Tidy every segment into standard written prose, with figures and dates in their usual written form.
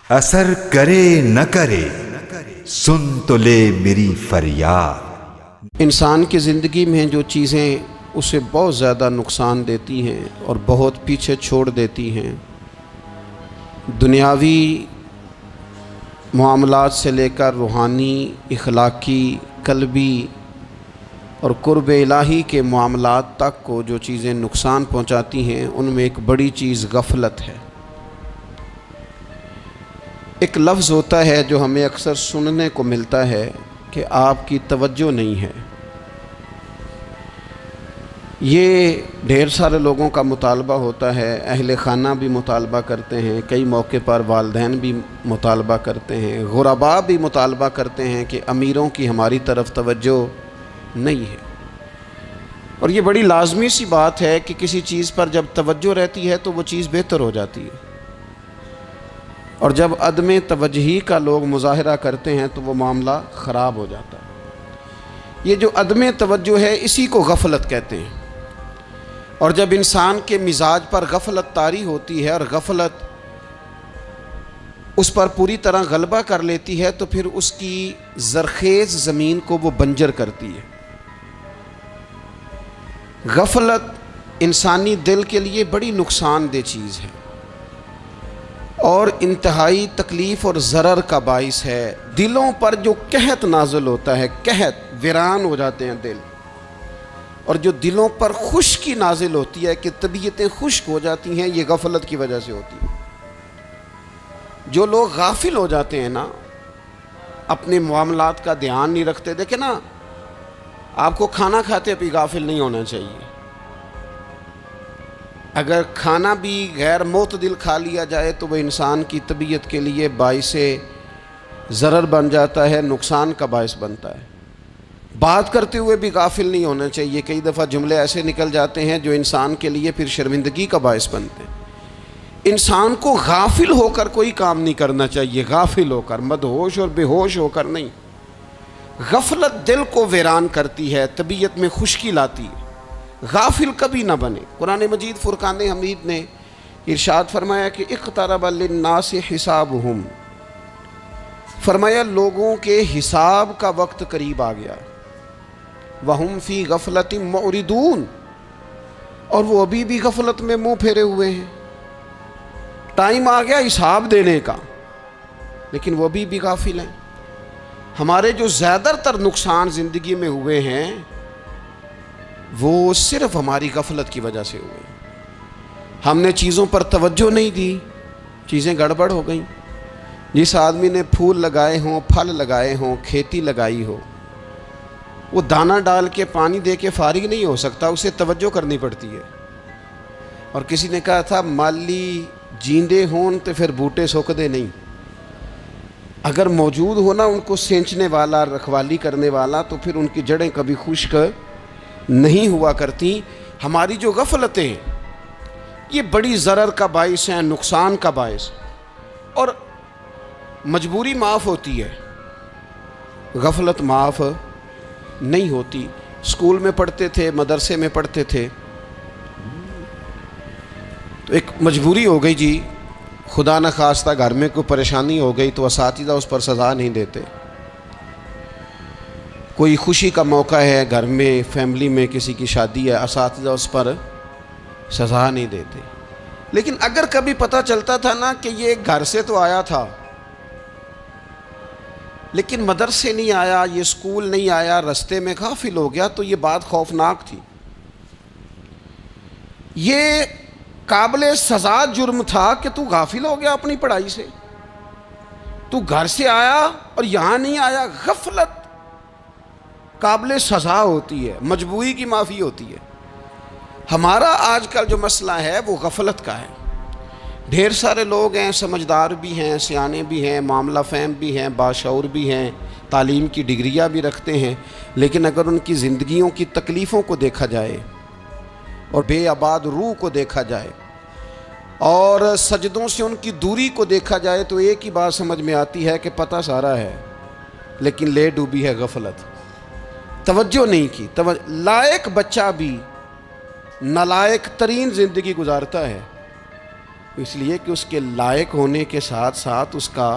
اثر کرے نہ کرے سن تو لے میری فریاد۔ انسان کی زندگی میں جو چیزیں اسے بہت زیادہ نقصان دیتی ہیں اور بہت پیچھے چھوڑ دیتی ہیں، دنیاوی معاملات سے لے کر روحانی، اخلاقی، قلبی اور قرب الہی کے معاملات تک کو جو چیزیں نقصان پہنچاتی ہیں، ان میں ایک بڑی چیز غفلت ہے۔ ایک لفظ ہوتا ہے جو ہمیں اکثر سننے کو ملتا ہے کہ آپ کی توجہ نہیں ہے۔ یہ ڈھیر سارے لوگوں کا مطالبہ ہوتا ہے، اہل خانہ بھی مطالبہ کرتے ہیں، کئی موقع پر والدین بھی مطالبہ کرتے ہیں، غرباء بھی مطالبہ کرتے ہیں کہ امیروں کی ہماری طرف توجہ نہیں ہے۔ اور یہ بڑی لازمی سی بات ہے کہ کسی چیز پر جب توجہ رہتی ہے تو وہ چیز بہتر ہو جاتی ہے، اور جب عدم توجہی کا لوگ مظاہرہ کرتے ہیں تو وہ معاملہ خراب ہو جاتا ہے۔ یہ جو عدم توجہ ہے اسی کو غفلت کہتے ہیں، اور جب انسان کے مزاج پر غفلت طاری ہوتی ہے اور غفلت اس پر پوری طرح غلبہ کر لیتی ہے تو پھر اس کی زرخیز زمین کو وہ بنجر کرتی ہے۔ غفلت انسانی دل کے لیے بڑی نقصان دہ چیز ہے اور انتہائی تکلیف اور ضرر کا باعث ہے۔ دلوں پر جو قحط نازل ہوتا ہے، قحط، ویران ہو جاتے ہیں دل، اور جو دلوں پر خشکی نازل ہوتی ہے کہ طبیعتیں خشک ہو جاتی ہیں، یہ غفلت کی وجہ سے ہوتی ہے۔ جو لوگ غافل ہو جاتے ہیں نا، اپنے معاملات کا دھیان نہیں رکھتے، دیکھیں نا، آپ کو کھانا کھاتے بھی غافل نہیں ہونا چاہیے۔ اگر کھانا بھی غیر معتدل کھا لیا جائے تو وہ انسان کی طبیعت کے لیے باعث ضرر بن جاتا ہے، نقصان کا باعث بنتا ہے۔ بات کرتے ہوئے بھی غافل نہیں ہونا چاہیے، کئی دفعہ جملے ایسے نکل جاتے ہیں جو انسان کے لیے پھر شرمندگی کا باعث بنتے ہیں۔ انسان کو غافل ہو کر کوئی کام نہیں کرنا چاہیے، غافل ہو کر، مدہوش اور بے ہوش ہو کر نہیں۔ غفلت دل کو ویران کرتی ہے، طبیعت میں خشکی لاتی ہے۔ غافل کبھی نہ بنے۔ قرآن مجید فرقان حمید نے ارشاد فرمایا کہ اقترب للناس حسابہم، فرمایا لوگوں کے حساب کا وقت قریب آ گیا، وہم فی غفلۃ معرضون، اور وہ ابھی بھی غفلت میں منہ پھیرے ہوئے ہیں۔ ٹائم آ گیا حساب دینے کا، لیکن وہ بھی غافل ہیں۔ ہمارے جو زیادہ تر نقصان زندگی میں ہوئے ہیں وہ صرف ہماری غفلت کی وجہ سے ہوئے۔ ہم نے چیزوں پر توجہ نہیں دی، چیزیں گڑبڑ ہو گئیں۔ جس آدمی نے پھول لگائے ہوں، پھل لگائے ہوں، کھیتی لگائی ہو، وہ دانہ ڈال کے پانی دے کے فارغ نہیں ہو سکتا، اسے توجہ کرنی پڑتی ہے۔ اور کسی نے کہا تھا مالی جیندے ہون تو پھر بوٹے سوکھدے نہیں۔ اگر موجود ہونا ان کو سینچنے والا، رکھوالی کرنے والا، تو پھر ان کی جڑیں کبھی خشک نہیں ہوا کرتی۔ ہماری جو غفلتیں یہ بڑی ضرر کا باعث ہیں، نقصان کا باعث، اور مجبوری معاف ہوتی ہے، غفلت معاف نہیں ہوتی۔ اسکول میں پڑھتے تھے، مدرسے میں پڑھتے تھے، تو ایک مجبوری ہو گئی جی، خدا نہ خواستہ گھر میں کوئی پریشانی ہو گئی تو اساتذہ اس پر سزا نہیں دیتے۔ کوئی خوشی کا موقع ہے گھر میں، فیملی میں کسی کی شادی ہے، اساتذہ اس پر سزا نہیں دیتے۔ لیکن اگر کبھی پتہ چلتا تھا نا کہ یہ گھر سے تو آیا تھا لیکن مدرسے نہیں آیا، یہ اسکول نہیں آیا، رستے میں غافل ہو گیا، تو یہ بات خوفناک تھی۔ یہ قابل سزا جرم تھا کہ تو غافل ہو گیا اپنی پڑھائی سے، تو گھر سے آیا اور یہاں نہیں آیا۔ غفلت قابل سزا ہوتی ہے، مجبوری کی معافی ہوتی ہے۔ ہمارا آج کل جو مسئلہ ہے وہ غفلت کا ہے۔ ڈھیر سارے لوگ ہیں، سمجھدار بھی ہیں، سیانے بھی ہیں، معاملہ فہم بھی ہیں، باشعور بھی ہیں، تعلیم کی ڈگریاں بھی رکھتے ہیں، لیکن اگر ان کی زندگیوں کی تکلیفوں کو دیکھا جائے اور بے آباد روح کو دیکھا جائے اور سجدوں سے ان کی دوری کو دیکھا جائے تو ایک ہی بات سمجھ میں آتی ہے کہ پتہ سارا ہے لیکن لے ڈوبی ہے غفلت، توجہ نہیں کی۔ لائق بچہ بھی نالائق ترین زندگی گزارتا ہے، اس لیے کہ اس کے لائق ہونے کے ساتھ ساتھ اس کا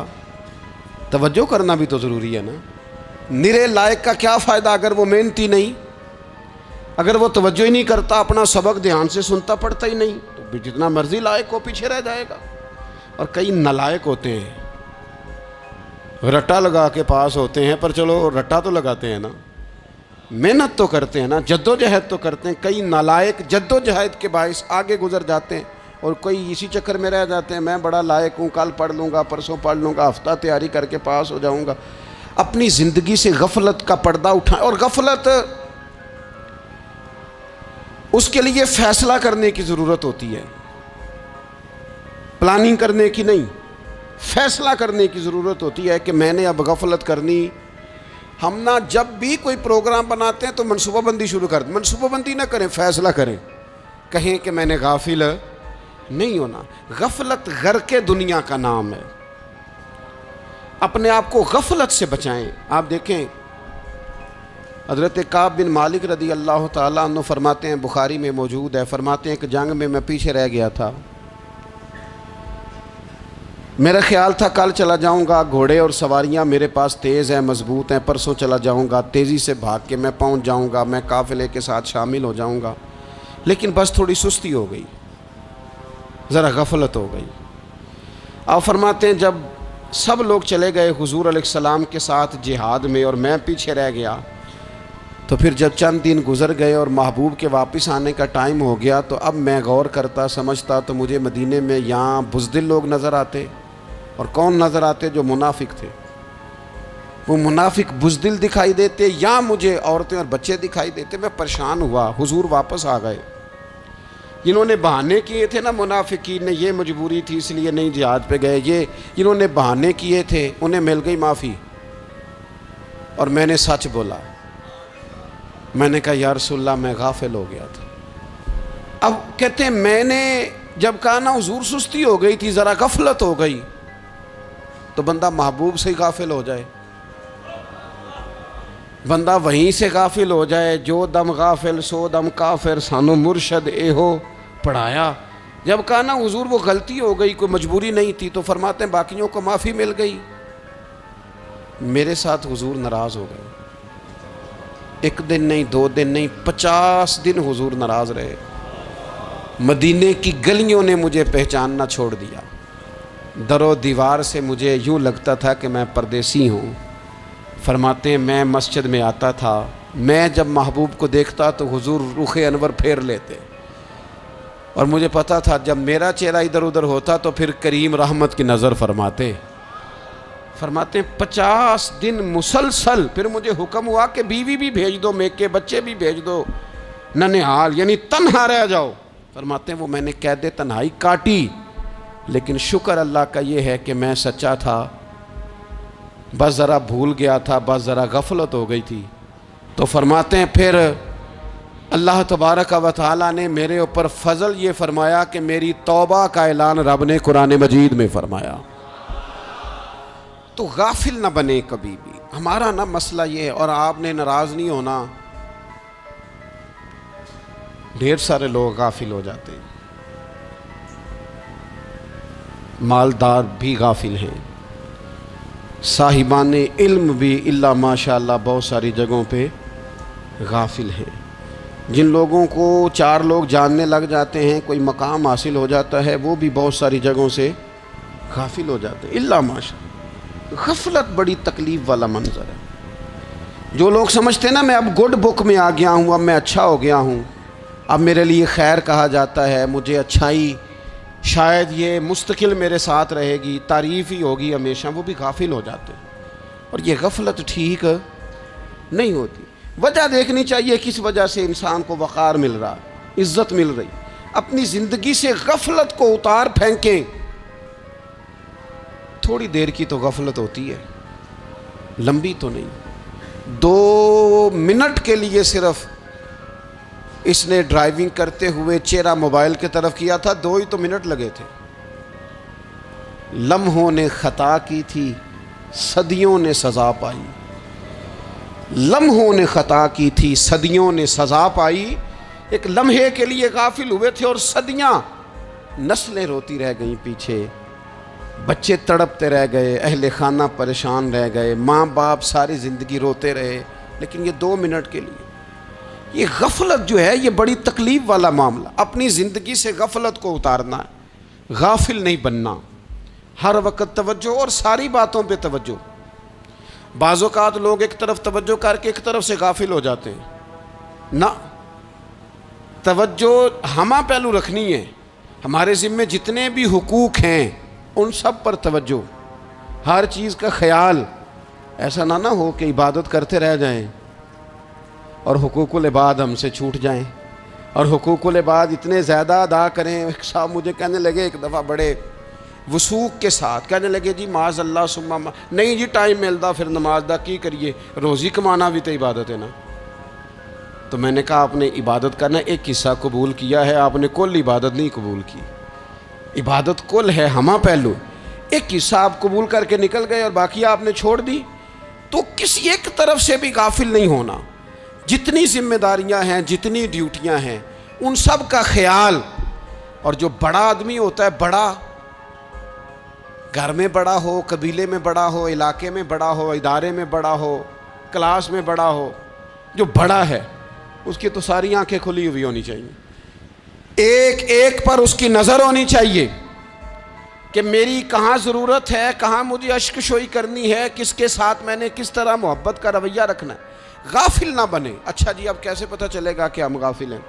توجہ کرنا بھی تو ضروری ہے نا. نرے لائق کا کیا فائدہ اگر وہ محنتی نہیں, اگر وہ توجہ ہی نہیں کرتا, اپنا سبق دھیان سے سنتا پڑھتا ہی نہیں, تو جتنا مرضی لائق ہو پیچھے رہ جائے گا. اور کئی نالائق ہوتے ہیں, رٹا لگا کے پاس ہوتے ہیں, پر چلو رٹا تو لگاتے ہیں نا, محنت تو کرتے ہیں نا, جد و جہد تو کرتے ہیں. کئی نالائق جد و جہد کے باعث آگے گزر جاتے ہیں, اور کوئی اسی چکر میں رہ جاتے ہیں, میں بڑا لائق ہوں, کل پڑھ لوں گا, پرسوں پڑھ لوں گا, ہفتہ تیاری کر کے پاس ہو جاؤں گا. اپنی زندگی سے غفلت کا پردہ اٹھائیں. اور غفلت اس کے لیے فیصلہ کرنے کی ضرورت ہوتی ہے, پلاننگ کرنے کی نہیں, فیصلہ کرنے کی ضرورت ہوتی ہے کہ میں نے اب غفلت کرنی. ہم نہ جب بھی کوئی پروگرام بناتے ہیں تو منصوبہ بندی شروع کر دیں. منصوبہ بندی نہ کریں, فیصلہ کریں, کہیں کہ میں نے غافل نہیں ہونا. غفلت غرق دنیا کا نام ہے. اپنے آپ کو غفلت سے بچائیں. آپ دیکھیں حضرت کعب بن مالک رضی اللہ تعالیٰ عنہ فرماتے ہیں, بخاری میں موجود ہے, فرماتے ہیں کہ جنگ میں پیچھے رہ گیا تھا. میرا خیال تھا کل چلا جاؤں گا, گھوڑے اور سواریاں میرے پاس تیز ہیں, مضبوط ہیں, پرسوں چلا جاؤں گا, تیزی سے بھاگ کے میں پہنچ جاؤں گا, میں قافلے کے ساتھ شامل ہو جاؤں گا. لیکن بس تھوڑی سستی ہو گئی, ذرا غفلت ہو گئی. آپ فرماتے ہیں جب سب لوگ چلے گئے حضور علیہ السلام کے ساتھ جہاد میں, اور میں پیچھے رہ گیا, تو پھر جب چند دن گزر گئے اور محبوب کے واپس آنے کا ٹائم ہو گیا, تو اب میں غور کرتا سمجھتا تو مجھے مدینے میں یہاں بزدل لوگ نظر آتے. اور کون نظر آتے؟ جو منافق تھے. وہ منافق بزدل دکھائی دیتے, یا مجھے عورتیں اور بچے دکھائی دیتے. میں پریشان ہوا. حضور واپس آ گئے. جنہوں نے بہانے کیے تھے نا منافقین نے, یہ مجبوری تھی اس لیے نہیں جہاد پہ گئے, یہ جنہوں نے بہانے کیے تھے انہیں مل گئی معافی. اور میں نے سچ بولا, میں نے کہا یا رسول اللہ میں غافل ہو گیا تھا. اب کہتے ہیں میں نے جب کہا نا حضور سستی ہو گئی تھی, ذرا غفلت ہو گئی, تو بندہ محبوب سے غافل ہو جائے, بندہ وہیں سے غافل ہو جائے. جو دم غافل سو دم کافر, سانو مرشد اے ہو پڑھایا. جب کہا نا حضور وہ غلطی ہو گئی, کوئی مجبوری نہیں تھی, تو فرماتے ہیں باقیوں کو معافی مل گئی, میرے ساتھ حضور ناراض ہو گئے. ایک دن نہیں, 2 دن نہیں, 50 دن حضور ناراض رہے. مدینے کی گلیوں نے مجھے پہچاننا چھوڑ دیا. در و دیوار سے مجھے یوں لگتا تھا کہ میں پردیسی ہوں. فرماتے ہیں میں مسجد میں آتا تھا, میں جب محبوب کو دیکھتا تو حضور رخ انور پھیر لیتے, اور مجھے پتا تھا جب میرا چہرہ ادھر ادھر ہوتا تو پھر کریم رحمت کی نظر فرماتے. فرماتے ہیں 50 دن مسلسل. پھر مجھے حکم ہوا کہ بیوی بھی بھیج دو, میکے بچے بھی بھیج دو, ننہال یعنی تنہا رہ جاؤ. فرماتے ہیں وہ میں نے قید تنہائی کاٹی, لیکن شکر اللہ کا یہ ہے کہ میں سچا تھا, بس ذرا بھول گیا تھا, بس ذرا غفلت ہو گئی تھی. تو فرماتے ہیں پھر اللہ تبارک و تعالیٰ نے میرے اوپر فضل یہ فرمایا کہ میری توبہ کا اعلان رب نے قرآن مجید میں فرمایا. تو غافل نہ بنے کبھی بھی. ہمارا نا مسئلہ یہ ہے, اور آپ نے ناراض نہیں ہونا, ڈھیر سارے لوگ غافل ہو جاتے ہیں, مالدار بھی غافل ہیں, صاحبان علم بھی الا ماشاء اللہ بہت ساری جگہوں پہ غافل ہیں. جن لوگوں کو 4 لوگ جاننے لگ جاتے ہیں, کوئی مقام حاصل ہو جاتا ہے, وہ بھی بہت ساری جگہوں سے غافل ہو جاتے ہیں الا ماشاء اللہ. غفلت بڑی تکلیف والا منظر ہے. جو لوگ سمجھتے ہیں نا میں اب گڈ بک میں آ گیا ہوں, اب میں اچھا ہو گیا ہوں, اب میرے لیے خیر کہا جاتا ہے, مجھے اچھائی شاید یہ مستقل میرے ساتھ رہے گی, تعریف ہی ہوگی ہمیشہ, وہ بھی غافل ہو جاتے ہیں. اور یہ غفلت ٹھیک نہیں ہوتی. وجہ دیکھنی چاہیے کس وجہ سے انسان کو وقار مل رہا, عزت مل رہی. اپنی زندگی سے غفلت کو اتار پھینکیں. تھوڑی دیر کی تو غفلت ہوتی ہے, لمبی تو نہیں. 2 منٹ کے لیے صرف اس نے ڈرائیونگ کرتے ہوئے چہرہ موبائل کی طرف کیا تھا, 2 ہی تو منٹ لگے تھے. لمحوں نے خطا کی تھی, صدیوں نے سزا پائی. لمحوں نے خطا کی تھی, صدیوں نے سزا پائی. ایک لمحے کے لیے غافل ہوئے تھے اور صدیاں نسلیں روتی رہ گئیں پیچھے، بچے تڑپتے رہ گئے، اہل خانہ پریشان رہ گئے، ماں باپ ساری زندگی روتے رہے، لیکن یہ 2 منٹ کے لیے۔ یہ غفلت جو ہے یہ بڑی تکلیف والا معاملہ، اپنی زندگی سے غفلت کو اتارنا ہے، غافل نہیں بننا، ہر وقت توجہ اور ساری باتوں پہ توجہ۔ بعض اوقات لوگ ایک طرف توجہ کر کے ایک طرف سے غافل ہو جاتے ہیں، نہ، توجہ ہمہ پہلو رکھنی ہے، ہمارے ذمے جتنے بھی حقوق ہیں ان سب پر توجہ، ہر چیز کا خیال، ایسا نہ ہو کہ عبادت کرتے رہ جائیں اور حقوق العباد ہم سے چھوٹ جائیں، اور حقوق العباد اتنے زیادہ ادا کریں۔ ایک صاحب مجھے کہنے لگے ایک دفعہ بڑے وثوق کے ساتھ، کہنے لگے جی معاذ اللہ ثم نہیں جی ٹائم ملتا پھر نماز دا کی کریے، روزی کمانا بھی تو عبادت ہے نا۔ تو میں نے کہا آپ نے عبادت کرنا ایک حصہ قبول کیا ہے، آپ نے کل عبادت نہیں قبول کی، عبادت کل ہے، ہمہ پہلو، ایک حصہ آپ قبول کر کے نکل گئے اور باقی آپ نے چھوڑ دی۔ تو کسی ایک طرف سے بھی غافل نہیں ہونا، جتنی ذمہ داریاں ہیں، جتنی ڈیوٹیاں ہیں، ان سب کا خیال۔ اور جو بڑا آدمی ہوتا ہے، بڑا، گھر میں بڑا ہو، قبیلے میں بڑا ہو، علاقے میں بڑا ہو، ادارے میں بڑا ہو، کلاس میں بڑا ہو، جو بڑا ہے اس کی تو ساری آنکھیں کھلی ہوئی ہونی چاہیے، ایک ایک پر اس کی نظر ہونی چاہیے کہ میری کہاں ضرورت ہے، کہاں مجھے اشک شوئی کرنی ہے، کس کے ساتھ میں نے کس طرح محبت کا رویہ رکھنا ہے، غافل نہ بنے۔ اچھا جی اب کیسے پتہ چلے گا کہ ہم غافل ہیں؟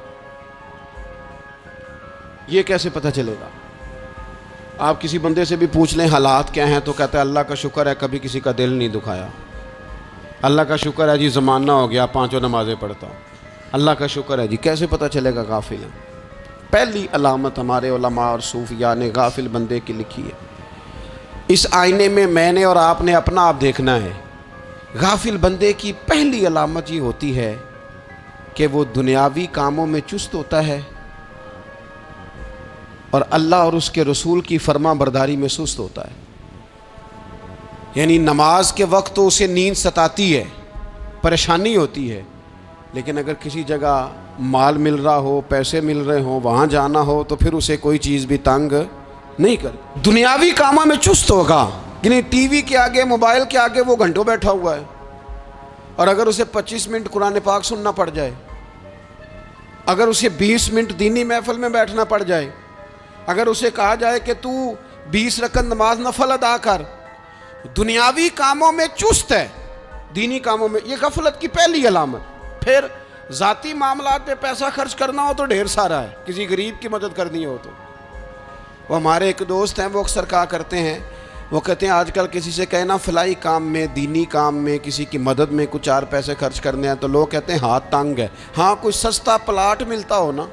یہ کیسے پتہ چلے گا؟ آپ کسی بندے سے بھی پوچھ لیں حالات کیا ہیں تو کہتا ہے اللہ کا شکر ہے کبھی کسی کا دل نہیں دکھایا، اللہ کا شکر ہے جی زمانہ ہو گیا 5 نمازیں پڑھتا ہوں، اللہ کا شکر ہے جی۔ کیسے پتہ چلے گا غافل ہیں؟ پہلی علامت ہمارے علماء اور صوفیاء نے غافل بندے کی لکھی ہے، اس آئینے میں نے اور آپ نے اپنا آپ دیکھنا ہے۔ غافل بندے کی پہلی علامت یہ ہوتی ہے کہ وہ دنیاوی کاموں میں چست ہوتا ہے اور اللہ اور اس کے رسول کی فرما برداری میں سست ہوتا ہے۔ یعنی نماز کے وقت تو اسے نیند ستاتی ہے، پریشانی ہوتی ہے، لیکن اگر کسی جگہ مال مل رہا ہو، پیسے مل رہے ہوں، وہاں جانا ہو تو پھر اسے کوئی چیز بھی تنگ نہیں کر۔ دنیاوی کاموں میں چست ہوگا، یعنی ٹی وی کے آگے، موبائل کے آگے وہ گھنٹوں بیٹھا ہوا ہے، اور اگر اسے 25 منٹ قرآن پاک سننا پڑ جائے، اگر اسے 20 منٹ دینی محفل میں بیٹھنا پڑ جائے، اگر اسے کہا جائے کہ تو 20 رکعت نماز نفل ادا کر، دنیاوی کاموں میں چست ہے، دینی کاموں میں، یہ غفلت کی پہلی علامت۔ پھر ذاتی معاملات پہ پیسہ خرچ کرنا ہو تو ڈھیر سارا ہے، کسی غریب کی مدد کرنی ہو تو۔ وہ ہمارے ایک دوست ہیں، وہ اکثر کہا کرتے ہیں، وہ کہتے ہیں آج کل کسی سے کہنا فلائی کام میں، دینی کام میں، کسی کی مدد میں کچھ 4 پیسے خرچ کرنے ہیں تو لوگ کہتے ہیں ہاتھ تنگ ہے۔ ہاں کوئی سستا پلاٹ ملتا ہو نا،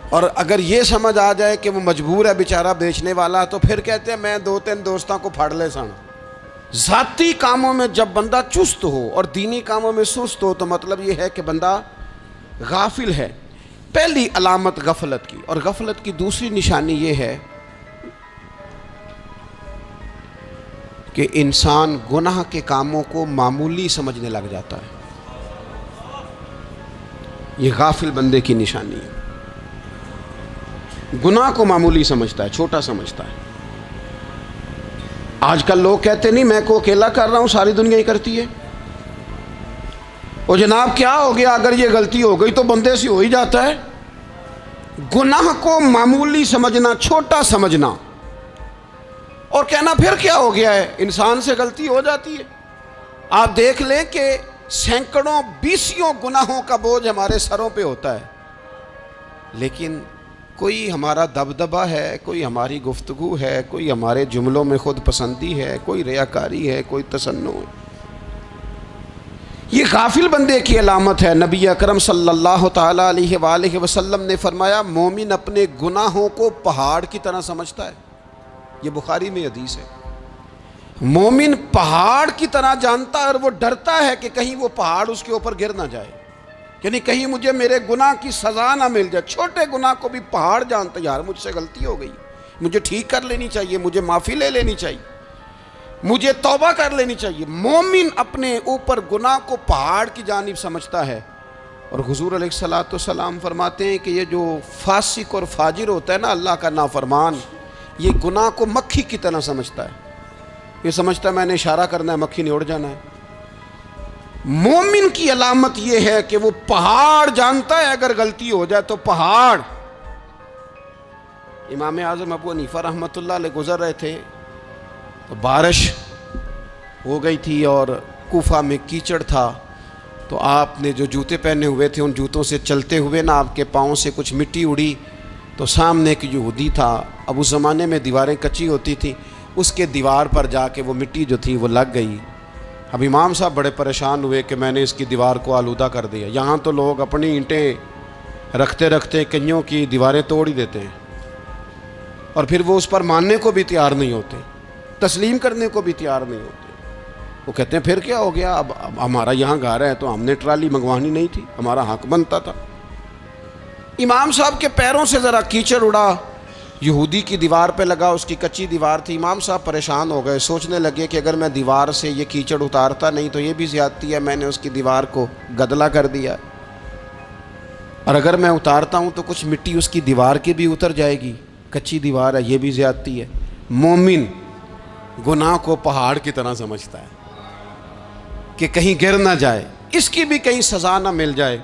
اور اگر یہ سمجھ آ جائے کہ وہ مجبور ہے بیچارہ بیچنے والا، تو پھر کہتے ہیں میں 2-3 دوستوں کو پھاڑ لے سن۔ ذاتی کاموں میں جب بندہ چست ہو اور دینی کاموں میں سست ہو تو مطلب یہ ہے کہ بندہ غافل ہے، پہلی علامت غفلت کی۔ اور غفلت کی دوسری نشانی یہ ہے کہ انسان گناہ کے کاموں کو معمولی سمجھنے لگ جاتا ہے، یہ غافل بندے کی نشانی ہے، گناہ کو معمولی سمجھتا ہے، چھوٹا سمجھتا ہے۔ آج کل لوگ کہتے نہیں میں کو اکیلا کر رہا ہوں، ساری دنیا ہی کرتی ہے۔ اور جناب کیا ہو گیا، اگر یہ غلطی ہو گئی تو بندے سے ہو ہی جاتا ہے۔ گناہ کو معمولی سمجھنا، چھوٹا سمجھنا، اور کہنا پھر کیا ہو گیا ہے، انسان سے غلطی ہو جاتی ہے۔ آپ دیکھ لیں کہ سینکڑوں بیسیوں گناہوں کا بوجھ ہمارے سروں پہ ہوتا ہے، لیکن کوئی ہمارا دبدبہ ہے، کوئی ہماری گفتگو ہے، کوئی ہمارے جملوں میں خود پسندی ہے، کوئی ریاکاری ہے، کوئی تصنع ہے۔ یہ غافل بندے کی علامت ہے۔ نبی اکرم صلی اللہ تعالی علیہ وآلہ وسلم نے فرمایا مومن اپنے گناہوں کو پہاڑ کی طرح سمجھتا ہے، یہ بخاری میں حدیث ہے۔ مومن پہاڑ کی طرح جانتا ہے اور وہ ڈرتا ہے کہ کہیں وہ پہاڑ اس کے اوپر گر نہ جائے، یعنی کہیں مجھے میرے گناہ کی سزا نہ مل جائے۔ چھوٹے گناہ کو بھی پہاڑ جانتا ہے، یار مجھ سے غلطی ہو گئی، مجھے ٹھیک کر لینی چاہیے، مجھے معافی لے لینی چاہیے، مجھے توبہ کر لینی چاہیے۔ مومن اپنے اوپر گناہ کو پہاڑ کی جانب سمجھتا ہے اور حضور علیہ الصلوۃ والسلام فرماتے ہیں کہ یہ جو فاسق اور فاجر ہوتا ہے نا، اللہ کا نافرمان، یہ گناہ کو مکھی کی طرح سمجھتا ہے. یہ سمجھتا ہے میں نے اشارہ کرنا ہے، مکھی نے اڑ جانا ہے. مومن کی علامت یہ ہے کہ وہ پہاڑ جانتا ہے اگر غلطی ہو جائے تو پہاڑ. امام اعظم ابو حنیفہ رحمۃ اللہ علیہ گزر رہے تھے تو بارش ہو گئی تھی اور کوفہ میں کیچڑ تھا، تو آپ نے جو جوتے پہنے ہوئے تھے ان جوتوں سے چلتے ہوئے نا آپ کے پاؤں سے کچھ مٹی اڑی، تو سامنے ایک یہودی تھا، اب اس زمانے میں دیواریں کچی ہوتی تھیں، اس کے دیوار پر جا کے وہ مٹی جو تھی وہ لگ گئی. اب امام صاحب بڑے پریشان ہوئے کہ میں نے اس کی دیوار کو آلودہ کر دیا. یہاں تو لوگ اپنی اینٹیں رکھتے رکھتے کئیوں کی دیواریں توڑ ہی دیتے ہیں، اور پھر وہ اس پر ماننے کو بھی تیار نہیں ہوتے، تسلیم کرنے کو بھی تیار نہیں ہوتے. وہ کہتے ہیں پھر کیا ہو گیا، اب ہمارا یہاں گھر ہے تو ہم نے ٹرالی منگوانی نہیں تھی، ہمارا حق بنتا تھا. امام صاحب کے پیروں سے ذرا کیچڑ اڑا، یہودی کی دیوار پہ لگا، اس کی کچی دیوار تھی. امام صاحب پریشان ہو گئے، سوچنے لگے کہ اگر میں دیوار سے یہ کیچڑ اتارتا نہیں تو یہ بھی زیادتی ہے، میں نے اس کی دیوار کو گدلا کر دیا، اور اگر میں اتارتا ہوں تو کچھ مٹی اس کی دیوار کی بھی اتر جائے گی، کچی دیوار ہے، یہ بھی زیادتی ہے. مومن گناہ کو پہاڑ کی طرح سمجھتا ہے کہ کہیں گر نہ جائے، اس کی بھی کہیں سزا نہ مل جائے.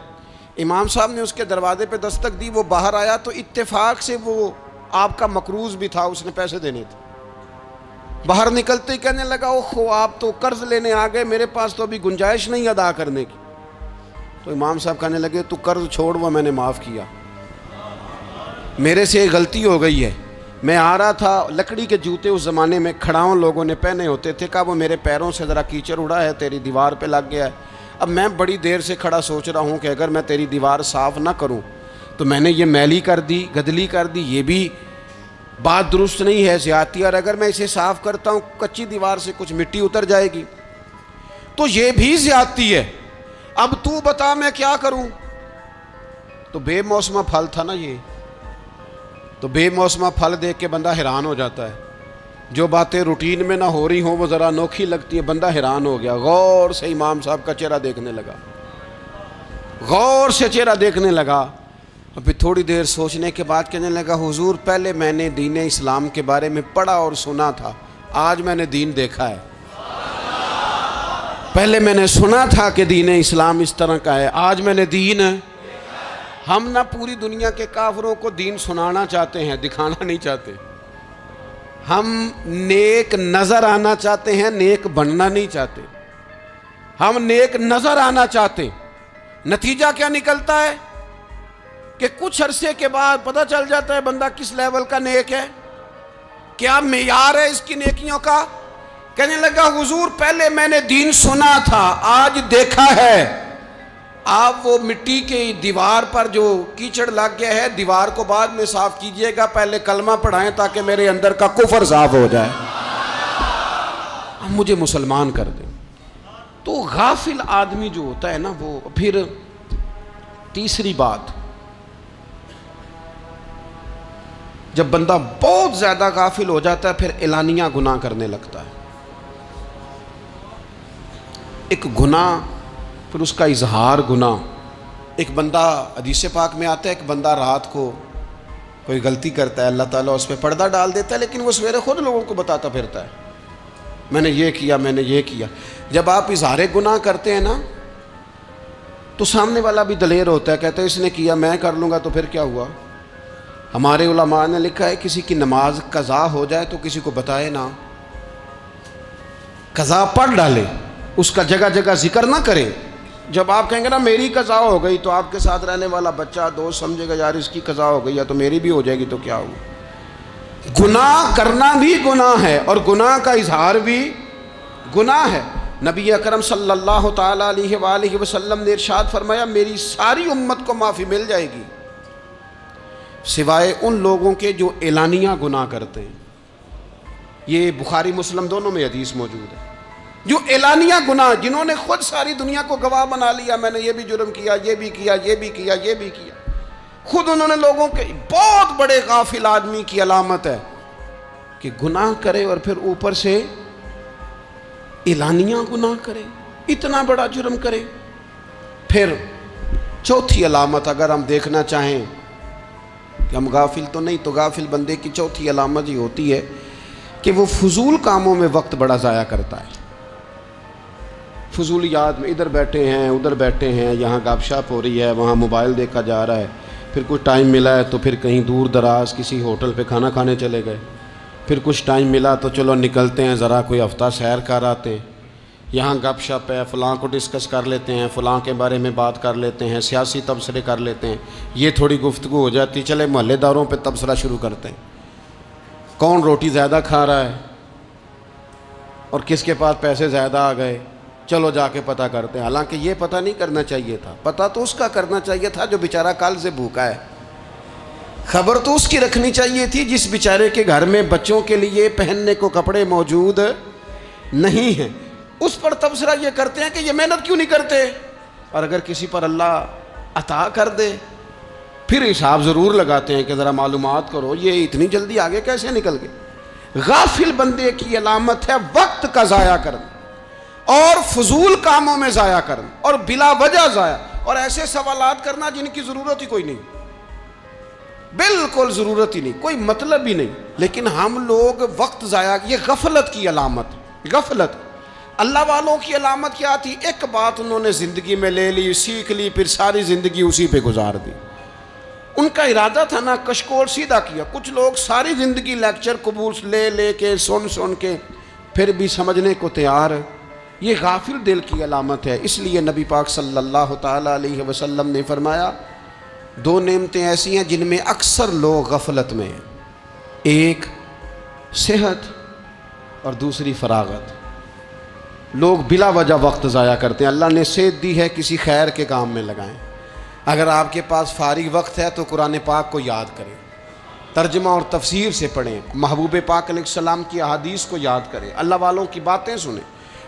امام صاحب نے اس کے دروازے پہ دستک دی، وہ باہر آیا تو اتفاق سے وہ آپ کا مقروض بھی تھا، اس نے پیسے دینے تھے. باہر نکلتے ہی کہنے لگا اوہو آپ تو قرض لینے آ گئے، میرے پاس تو ابھی گنجائش نہیں ادا کرنے کی. تو امام صاحب کہنے لگے تو قرض چھوڑ، وہ میں نے معاف کیا، میرے سے غلطی ہو گئی ہے. میں آ رہا تھا، لکڑی کے جوتے اس زمانے میں کھڑاؤں لوگوں نے پہنے ہوتے تھے، کہا وہ میرے پیروں سے ذرا کیچڑ اڑا ہے، تیری دیوار پہ لگ گیا ہے. اب میں بڑی دیر سے کھڑا سوچ رہا ہوں کہ اگر میں تیری دیوار صاف نہ کروں تو میں نے یہ میلی کر دی، گدلی کر دی، یہ بھی بات درست نہیں ہے، زیادتی، اور اگر میں اسے صاف کرتا ہوں کچی دیوار سے کچھ مٹی اتر جائے گی تو یہ بھی زیادتی ہے. اب تو بتا میں کیا کروں. تو بے موسمہ پھل تھا نا یہ، تو بے موسمہ پھل دیکھ کے بندہ حیران ہو جاتا ہے. جو باتیں روٹین میں نہ ہو رہی ہوں وہ ذرا انوکھی لگتی ہے، بندہ حیران ہو گیا. غور سے امام صاحب کا چہرہ دیکھنے لگا، غور سے چہرہ دیکھنے لگا، اور پھر تھوڑی دیر سوچنے کے بعد کہنے لگا حضور پہلے میں نے دین اسلام کے بارے میں پڑھا اور سنا تھا، آج میں نے دین دیکھا ہے. پہلے میں نے سنا تھا کہ دین اسلام اس طرح کا ہے، آج میں نے دین. ہم نہ پوری دنیا کے کافروں کو دین سنانا چاہتے ہیں، دکھانا نہیں چاہتے. ہم نیک نظر آنا چاہتے ہیں، نیک بننا نہیں چاہتے. ہم نیک نظر آنا چاہتے. نتیجہ کیا نکلتا ہے کہ کچھ عرصے کے بعد پتہ چل جاتا ہے بندہ کس لیول کا نیک ہے، کیا معیار ہے اس کی نیکیوں کا. کہنے لگا حضور پہلے میں نے دین سنا تھا، آج دیکھا ہے. آپ وہ مٹی کی دیوار پر جو کیچڑ لگ گیا ہے، دیوار کو بعد میں صاف کیجئے گا، پہلے کلمہ پڑھائیں تاکہ میرے اندر کا کفر صاف ہو جائے، مجھے مسلمان کر دیں. تو غافل آدمی جو ہوتا ہے نا وہ پھر تیسری بات، جب بندہ بہت زیادہ غافل ہو جاتا ہے پھر اعلانیہ گناہ کرنے لگتا ہے. ایک گناہ پھر اس کا اظہار گناہ. ایک بندہ حدیث پاک میں آتا ہے، ایک بندہ رات کو کوئی غلطی کرتا ہے، اللہ تعالیٰ اس پہ پردہ ڈال دیتا ہے، لیکن وہ سویرے خود لوگوں کو بتاتا پھرتا ہے میں نے یہ کیا، میں نے یہ کیا. جب آپ اظہار گناہ کرتے ہیں نا تو سامنے والا بھی دلیر ہوتا ہے، کہتا ہے اس نے کیا میں کر لوں گا تو پھر کیا ہوا. ہمارے علماء نے لکھا ہے کسی کی نماز قضا ہو جائے تو کسی کو بتائے نہ، قضا پڑھ ڈالے، اس کا جگہ جگہ ذکر نہ کرے. جب آپ کہیں گے نا میری قضا ہو گئی تو آپ کے ساتھ رہنے والا بچہ دوست سمجھے گا یار اس کی قضا ہو گئی ہے تو میری بھی ہو جائے گی تو کیا ہوا. گناہ کرنا بھی گناہ ہے اور گناہ کا اظہار بھی گناہ ہے. نبی اکرم صلی اللہ تعالیٰ علیہ وآلہ وسلم نے ارشاد فرمایا میری ساری امت کو معافی مل جائے گی سوائے ان لوگوں کے جو اعلانیہ گناہ کرتے ہیں. یہ بخاری مسلم دونوں میں حدیث موجود ہے. جو اعلانیہ گناہ، جنہوں نے خود ساری دنیا کو گواہ بنا لیا، میں نے یہ بھی جرم کیا، یہ بھی کیا، یہ بھی کیا، یہ بھی کیا، خود انہوں نے لوگوں کے، بہت بڑے غافل آدمی کی علامت ہے کہ گناہ کرے اور پھر اوپر سے اعلانیہ گناہ کرے، اتنا بڑا جرم کرے. پھر چوتھی علامت اگر ہم دیکھنا چاہیں کہ ہم غافل تو نہیں، تو غافل بندے کی چوتھی علامت یہ ہوتی ہے کہ وہ فضول کاموں میں وقت بڑا ضائع کرتا ہے. فضولیات میں ادھر بیٹھے ہیں ادھر بیٹھے ہیں، یہاں گپ شپ ہو رہی ہے، وہاں موبائل دیکھا جا رہا ہے، پھر کچھ ٹائم ملا ہے تو پھر کہیں دور دراز کسی ہوٹل پہ کھانا کھانے چلے گئے، پھر کچھ ٹائم ملا تو چلو نکلتے ہیں ذرا کوئی ہفتہ سیر کر آتے ہیں، یہاں گپ شپ ہے، فلاں کو ڈسکس کر لیتے ہیں، فلاں کے بارے میں بات کر لیتے ہیں، سیاسی تبصرے کر لیتے ہیں، یہ تھوڑی گفتگو ہو جاتی، چلے محلے داروں پہ تبصرہ شروع کرتے ہیں، کون روٹی زیادہ کھا رہا ہے اور کس کے پاس پیسے زیادہ آ گئے، چلو جا کے پتہ کرتے ہیں. حالانکہ یہ پتہ نہیں کرنا چاہیے تھا، پتہ تو اس کا کرنا چاہیے تھا جو بیچارہ کل سے بھوکا ہے. خبر تو اس کی رکھنی چاہیے تھی جس بیچارے کے گھر میں بچوں کے لیے پہننے کو کپڑے موجود نہیں ہیں. اس پر تبصرہ یہ کرتے ہیں کہ یہ محنت کیوں نہیں کرتے، اور اگر کسی پر اللہ عطا کر دے پھر حساب ضرور لگاتے ہیں کہ ذرا معلومات کرو یہ اتنی جلدی آگے کیسے نکل گئے. غافل بندے کی علامت ہے وقت کا ضائع کرنا اور فضول کاموں میں ضائع کرنا اور بلا وجہ ضائع، اور ایسے سوالات کرنا جن کی ضرورت ہی کوئی نہیں، بالکل ضرورت ہی نہیں، کوئی مطلب ہی نہیں. لیکن ہم لوگ وقت ضائع، یہ غفلت کی علامت. غفلت. اللہ والوں کی علامت کیا تھی؟ ایک بات انہوں نے زندگی میں لے لی، سیکھ لی، پھر ساری زندگی اسی پہ گزار دی. ان کا ارادہ تھا نا کشکول سیدھا کیا. کچھ لوگ ساری زندگی لیکچر قبول لے کے سن کے پھر بھی سمجھنے کو تیار. یہ غافل دل کی علامت ہے. اس لیے نبی پاک صلی اللہ تعالیٰ علیہ وسلم نے فرمایا دو نعمتیں ایسی ہیں جن میں اکثر لوگ غفلت میں ہیں، ایک صحت اور دوسری فراغت. لوگ بلا وجہ وقت ضائع کرتے ہیں. اللہ نے صحت دی ہے، کسی خیر کے کام میں لگائیں. اگر آپ کے پاس فارغ وقت ہے تو قرآن پاک کو یاد کریں، ترجمہ اور تفسیر سے پڑھیں، محبوب پاک علیہ السلام کی احادیث کو یاد کریں، اللہ والوں کی باتیں سنیں.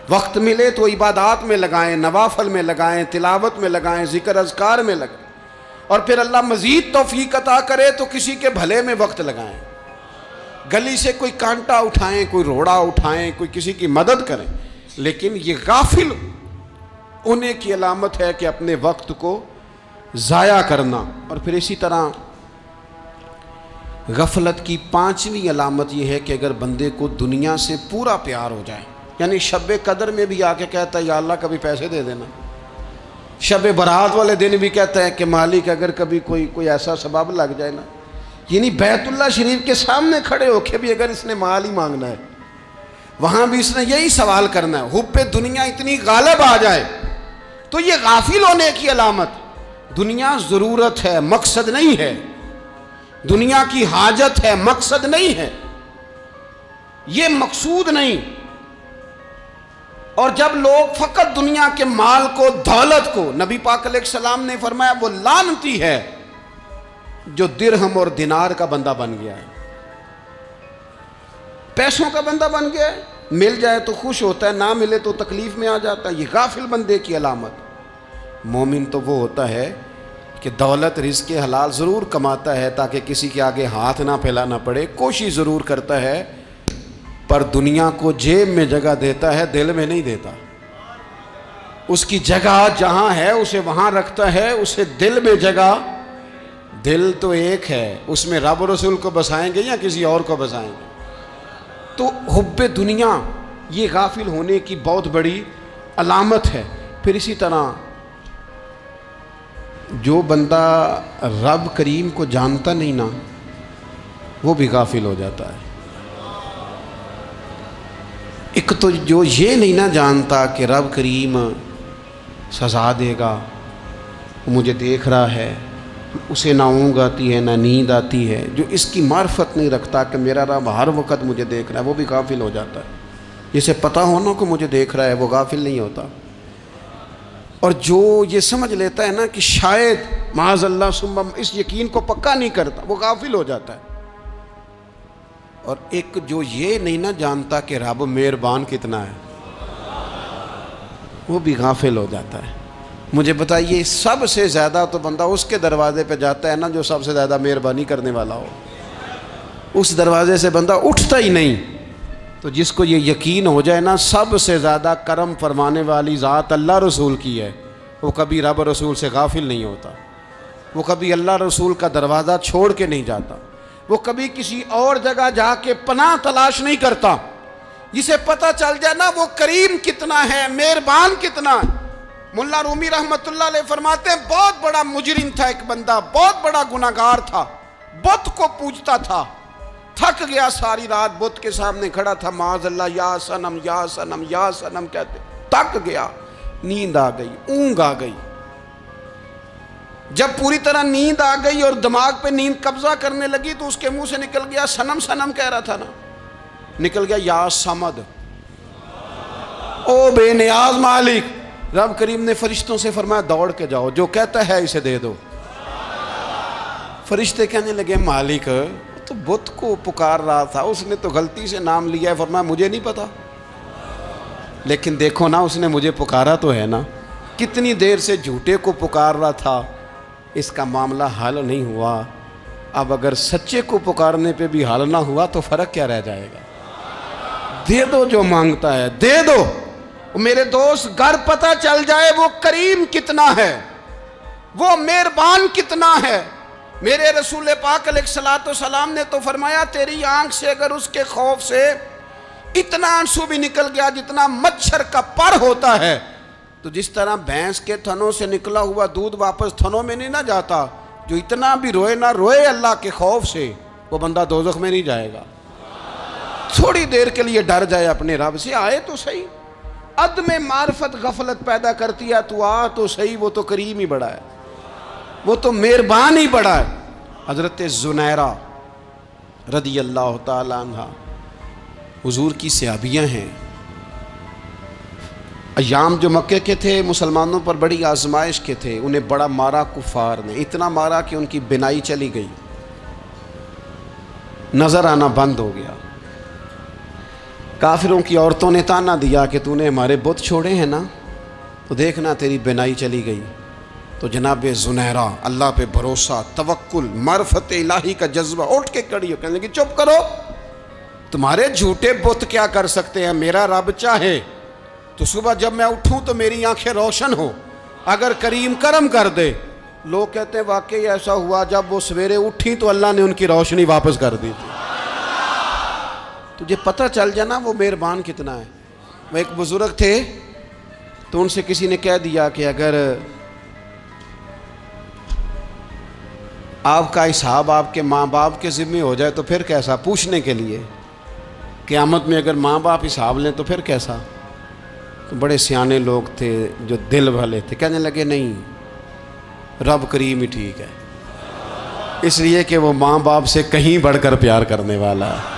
وقت ملے تو عبادات میں لگائیں، نوافل میں لگائیں، تلاوت میں لگائیں، ذکر اذکار میں لگائیں. اور پھر اللہ مزید توفیق عطا کرے تو کسی کے بھلے میں وقت لگائیں. گلی سے کوئی کانٹا اٹھائیں، کوئی روڑا اٹھائیں، کوئی کسی کی مدد کریں. لیکن یہ غافل ہونے کی علامت ہے کہ اپنے وقت کو ضائع کرنا. اور پھر اسی طرح غفلت کی پانچویں علامت یہ ہے کہ اگر بندے کو دنیا سے پورا پیار ہو جائے، یعنی شب قدر میں بھی آ کے کہتا ہے یا اللہ کبھی پیسے دے دینا، شب برات والے دن بھی کہتا ہے کہ مالک اگر کبھی کوئی ایسا سبب لگ جائے نا، یعنی بیت اللہ شریف کے سامنے کھڑے ہو کے بھی اگر اس نے مال ہی مانگنا ہے وہاں بھی اس نے یہی سوال کرنا ہے. حب دنیا اتنی غالب آ جائے تو یہ غافل ہونے کی علامت. دنیا ضرورت ہے، مقصد نہیں ہے. دنیا کی حاجت ہے، مقصد نہیں ہے. یہ مقصود نہیں. اور جب لوگ فقط دنیا کے مال کو، دولت کو، نبی پاک علیہ السلام نے فرمایا وہ لعنتی ہے جو درہم اور دینار کا بندہ بن گیا ہے، پیسوں کا بندہ بن گیا ہے. مل جائے تو خوش ہوتا ہے، نہ ملے تو تکلیف میں آ جاتا ہے. یہ غافل بندے کی علامت. مومن تو وہ ہوتا ہے کہ دولت رزق حلال ضرور کماتا ہے تاکہ کسی کے آگے ہاتھ نہ پھیلانا پڑے، کوشش ضرور کرتا ہے، پر دنیا کو جیب میں جگہ دیتا ہے، دل میں نہیں دیتا. اس کی جگہ جہاں ہے اسے وہاں رکھتا ہے، اسے دل میں جگہ. دل تو ایک ہے، اس میں رب و رسول کو بسائیں گے یا کسی اور کو بسائیں گے. تو حب دنیا یہ غافل ہونے کی بہت بڑی علامت ہے. پھر اسی طرح جو بندہ رب کریم کو جانتا نہیں نا وہ بھی غافل ہو جاتا ہے. ایک تو جو یہ نہیں نہ جانتا کہ رب کریم سزا دے گا، وہ مجھے دیکھ رہا ہے، اسے نہ اونگ آتی ہے نہ نیند آتی ہے، جو اس کی معرفت نہیں رکھتا کہ میرا رب ہر وقت مجھے دیکھ رہا ہے، وہ بھی غافل ہو جاتا ہے. جسے پتہ ہونا کہ مجھے دیکھ رہا ہے وہ غافل نہیں ہوتا. اور جو یہ سمجھ لیتا ہے نا کہ شاید معاذ اللہ ثم، اس یقین کو پکا نہیں کرتا، وہ غافل ہو جاتا ہے. اور ایک جو یہ نہیں نہ جانتا کہ رب مہربان کتنا ہے، وہ بھی غافل ہو جاتا ہے. مجھے بتائیے سب سے زیادہ تو بندہ اس کے دروازے پہ جاتا ہے نا جو سب سے زیادہ مہربانی کرنے والا ہو. اس دروازے سے بندہ اٹھتا ہی نہیں. تو جس کو یہ یقین ہو جائے نا سب سے زیادہ کرم فرمانے والی ذات اللہ رسول کی ہے، وہ کبھی رب رسول سے غافل نہیں ہوتا، وہ کبھی اللہ رسول کا دروازہ چھوڑ کے نہیں جاتا، وہ کبھی کسی اور جگہ جا کے پناہ تلاش نہیں کرتا۔ جسے پتہ چل جائے نا وہ کریم کتنا ہے، مہربان کتنا ہے۔ ملا رومی رحمت اللہ علیہ فرماتے ہیں بہت بڑا مجرم تھا ایک بندہ، بہت بڑا گناہگار تھا، بت کو پوجتا تھا، تھک گیا، ساری رات بت کے سامنے کھڑا تھا، معاذ اللہ یا صنم یا صنم یا صنم کہتے، تھک گیا، نیند آ گئی، اونگ آ گئی۔ جب پوری طرح نیند آ گئی اور دماغ پہ نیند قبضہ کرنے لگی تو اس کے منہ سے نکل گیا، صنم صنم کہہ رہا تھا نا، نکل گیا یا صمد، او بے نیاز مالک۔ رب کریم نے فرشتوں سے فرمایا دوڑ کے جاؤ، جو کہتا ہے اسے دے دو۔ فرشتے کہنے لگے مالک تو بت کو پکار رہا تھا، اس نے تو غلطی سے نام لیا ہے۔ فرمایا مجھے نہیں پتا، لیکن دیکھو نا اس نے مجھے پکارا تو ہے نا، کتنی دیر سے جھوٹے کو پکار رہا تھا، اس کا معاملہ حل نہیں ہوا، اب اگر سچے کو پکارنے پہ بھی حل نہ ہوا تو فرق کیا رہ جائے گا؟ دے دو جو مانگتا ہے، دے دو۔ میرے دوست گر پتہ چل جائے وہ کریم کتنا ہے، وہ مہربان کتنا ہے۔ میرے رسول پاک علیہ الصلوۃ والسلام نے تو فرمایا تیری آنکھ سے اگر اس کے خوف سے اتنا آنسو بھی نکل گیا جتنا مچھر کا پر ہوتا ہے، تو جس طرح بھینس کے تھنوں سے نکلا ہوا دودھ واپس تھنوں میں نہیں نہ جاتا، جو اتنا بھی روئے نہ روئے اللہ کے خوف سے، وہ بندہ دوزخ میں نہیں جائے گا۔ تھوڑی دیر کے لیے ڈر جائے اپنے رب سے، آئے تو صحیح۔ عدم معرفت غفلت پیدا کرتی ہے، تو آ تو صحیح، وہ تو کریم ہی بڑا ہے، وہ تو مہربان ہی بڑا ہے۔ حضرت زنیرہ رضی اللہ تعالی عنہ حضور کی صحابیاں ہیں۔ ایام جو مکے کے تھے مسلمانوں پر بڑی آزمائش کے تھے، انہیں بڑا مارا کفار نے، اتنا مارا کہ ان کی بینائی چلی گئی، نظر آنا بند ہو گیا۔ کافروں کی عورتوں نے تانا دیا کہ تو نے ہمارے بت چھوڑے ہیں نا، تو دیکھنا تیری بینائی چلی گئی۔ تو جناب زنیرہ اللہ پہ بھروسہ، توکل، معرفت الہی کا جذبہ، اٹھ کے کھڑی ہو کہنے لگی چپ کرو، تمہارے جھوٹے بت کیا کر سکتے ہیں، میرا رب چاہے تو صبح جب میں اٹھوں تو میری آنکھیں روشن ہو، اگر کریم کرم کر دے۔ لوگ کہتے ہیں واقعی ایسا ہوا، جب وہ سویرے اٹھی تو اللہ نے ان کی روشنی واپس کر دی تھی۔ تجھے پتہ چل جانا وہ مہربان کتنا ہے۔ وہ ایک بزرگ تھے تو ان سے کسی نے کہہ دیا کہ اگر آپ کا حساب آپ کے ماں باپ کے ذمہ ہو جائے تو پھر کیسا، پوچھنے کے لیے قیامت میں اگر ماں باپ حساب لیں تو پھر کیسا۔ تو بڑے سیانے لوگ تھے جو دل والے تھے، کہنے لگے نہیں، رب کریم ہی ٹھیک ہے، اس لیے کہ وہ ماں باپ سے کہیں بڑھ کر پیار کرنے والا ہے۔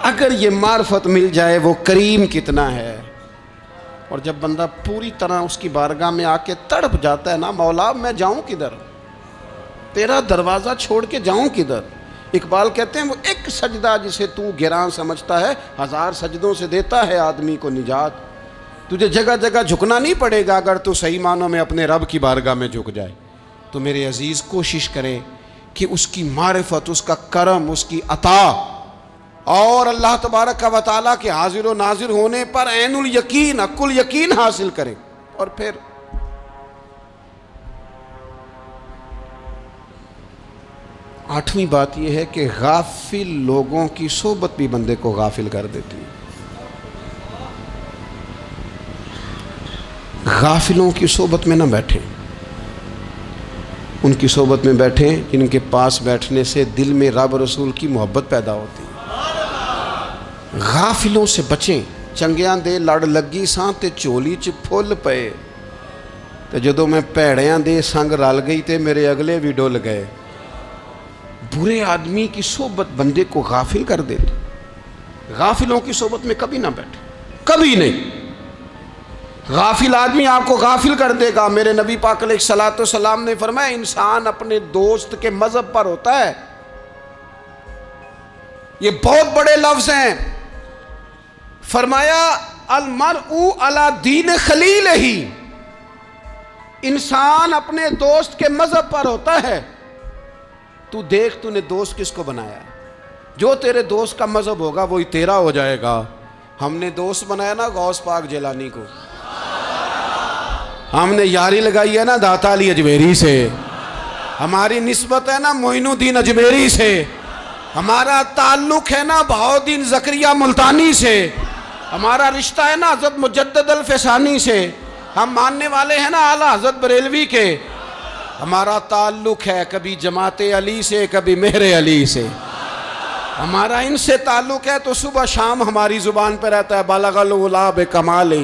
اگر یہ معرفت مل جائے وہ کریم کتنا ہے۔ اور جب بندہ پوری طرح اس کی بارگاہ میں آ کے تڑپ جاتا ہے نا، مولا میں جاؤں کدھر، تیرا دروازہ چھوڑ کے جاؤں کدھر۔ اقبال کہتے ہیں وہ ایک سجدہ جسے تو گراں سمجھتا ہے، 1000 سجدوں سے دیتا ہے آدمی کو نجات۔ تجھے جگہ جگہ جھکنا نہیں پڑے گا اگر تو صحیح معنوں میں اپنے رب کی بارگاہ میں جھک جائے۔ تو میرے عزیز کوشش کرے کہ اس کی معرفت، اس کا کرم، اس کی عطا اور اللہ تبارک و تعالیٰ کے حاضر و ناظر ہونے پر عین الیقین، حق الیقین حاصل کریں۔ اور پھر آٹھویں بات یہ ہے کہ غافل لوگوں کی صحبت بھی بندے کو غافل کر دیتی ہے۔ غافلوں کی صحبت میں نہ بیٹھیں، ان کی صحبت میں بیٹھیں جن کے پاس بیٹھنے سے دل میں رب رسول کی محبت پیدا ہوتی ہے۔ غافلوں سے بچیں۔ چنگیاں دے لڑ لگی ساں تے چولی چ پھل پئے، تے جدوں میں پیڑیاں دے سنگ رل گئی تے میرے اگلے بھی ڈول گئے۔ برے آدمی کی صحبت بندے کو غافل کر دیتی۔ غافلوں کی صحبت میں کبھی نہ بیٹھے، کبھی نہیں۔ غافل آدمی آپ کو غافل کر دے گا۔ میرے نبی پاک علیہ الصلوۃ والسلام نے فرمایا انسان اپنے دوست کے مذہب پر ہوتا ہے۔ یہ بہت بڑے لفظ ہیں۔ فرمایا المرء علی دین خلیلہ، انسان اپنے دوست کے مذہب پر ہوتا ہے۔ تو دیکھ تو نے دوست کس کو بنایا ہے، جو تیرے دوست کا مذہب ہوگا وہی تیرا ہو جائے گا۔ ہم نے دوست بنایا نا غوث پاک جیلانی کو، ہم نے یاری لگائی ہے نا داتا علی اجمیری سے، ہماری نسبت ہے نا معین الدین اجمیری سے، ہمارا تعلق ہے نا بہاؤالدین زکریا ملتانی سے، ہمارا رشتہ ہے نا حضرت مجدد الفسانی سے، ہم ماننے والے ہیں نا اعلیٰ حضرت بریلوی کے، ہمارا تعلق ہے کبھی جماعت علی سے کبھی مہر علی سے، ہمارا ان سے تعلق ہے تو صبح شام ہماری زبان پہ رہتا ہے بالغ العلا بکمالہ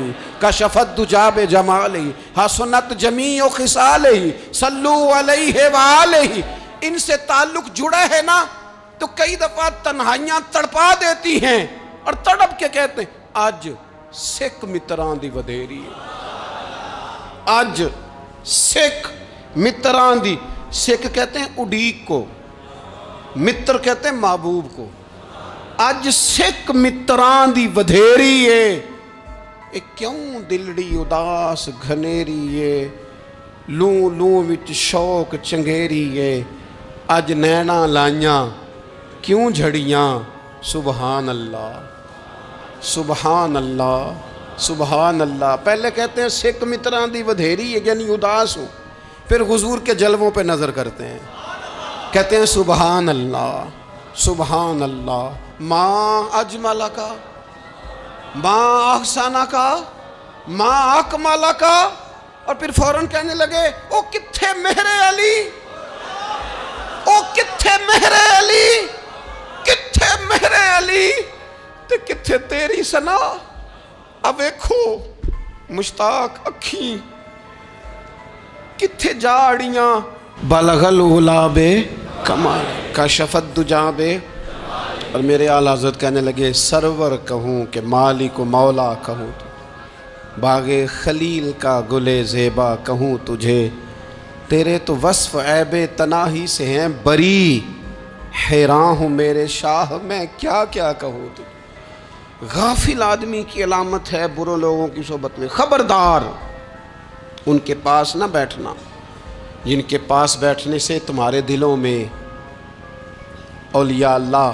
کشفت دجا بجمالہ حسنت جمیع خصالہ صلو علیہ وآلہ۔ ان سے تعلق جڑا ہے نا تو کئی دفعہ تنہائیاں تڑپا دیتی ہیں اور تڑپ کے کہتے ہیں آج سکھ متران دی ودھیری ہے، آج سکھ متران دی، سکھ کہتے ہیں اڈیق کو، متر کہتے ہیں محبوب کو، اج سکھ متران دی ودھیری ہے، اے کیوں دلڑی اداس گھنیری ہے، لوں لوں وچ شوق چنگیری ہے، اج نینا لائیاں کیوں جھڑیاں، سبحان اللہ سبحان اللہ سبحان اللہ۔ پہلے کہتے ہیں سکھ متران دی ودھیری ہے یعنی اداس ہوں، پھر حضور کے جلووں پہ نظر کرتے ہیں، کہتے ہیں سبحان اللہ سبحان اللہ، ماں اجمل کا ماں احسانہ کا ماں اکمل کا، اور پھر فوراً کہنے لگے او کتھے مہر علی، او کتھے مہر علی، کتھے مہر علی تے کتھے تیری سنا، اب ایکھو مشتاق اکھیں کتھے جاڑیاں، بلغ العلا بے کمال کشفت دجا بے، اور میرے اعلیٰ حضرت کہنے لگے سرور کہوں کہ مالک و مولا کہوں تو، باغ خلیل کا گلے زیبا کہوں تجھے، تیرے تو وصف عیب تناہی سے ہیں بری، حیران ہوں میرے شاہ میں کیا کیا کہوں تجھے۔ غافل آدمی کی علامت ہے برے لوگوں کی صحبت میں، خبردار ان کے پاس نہ بیٹھنا جن کے پاس بیٹھنے سے تمہارے دلوں میں اولیاء اللہ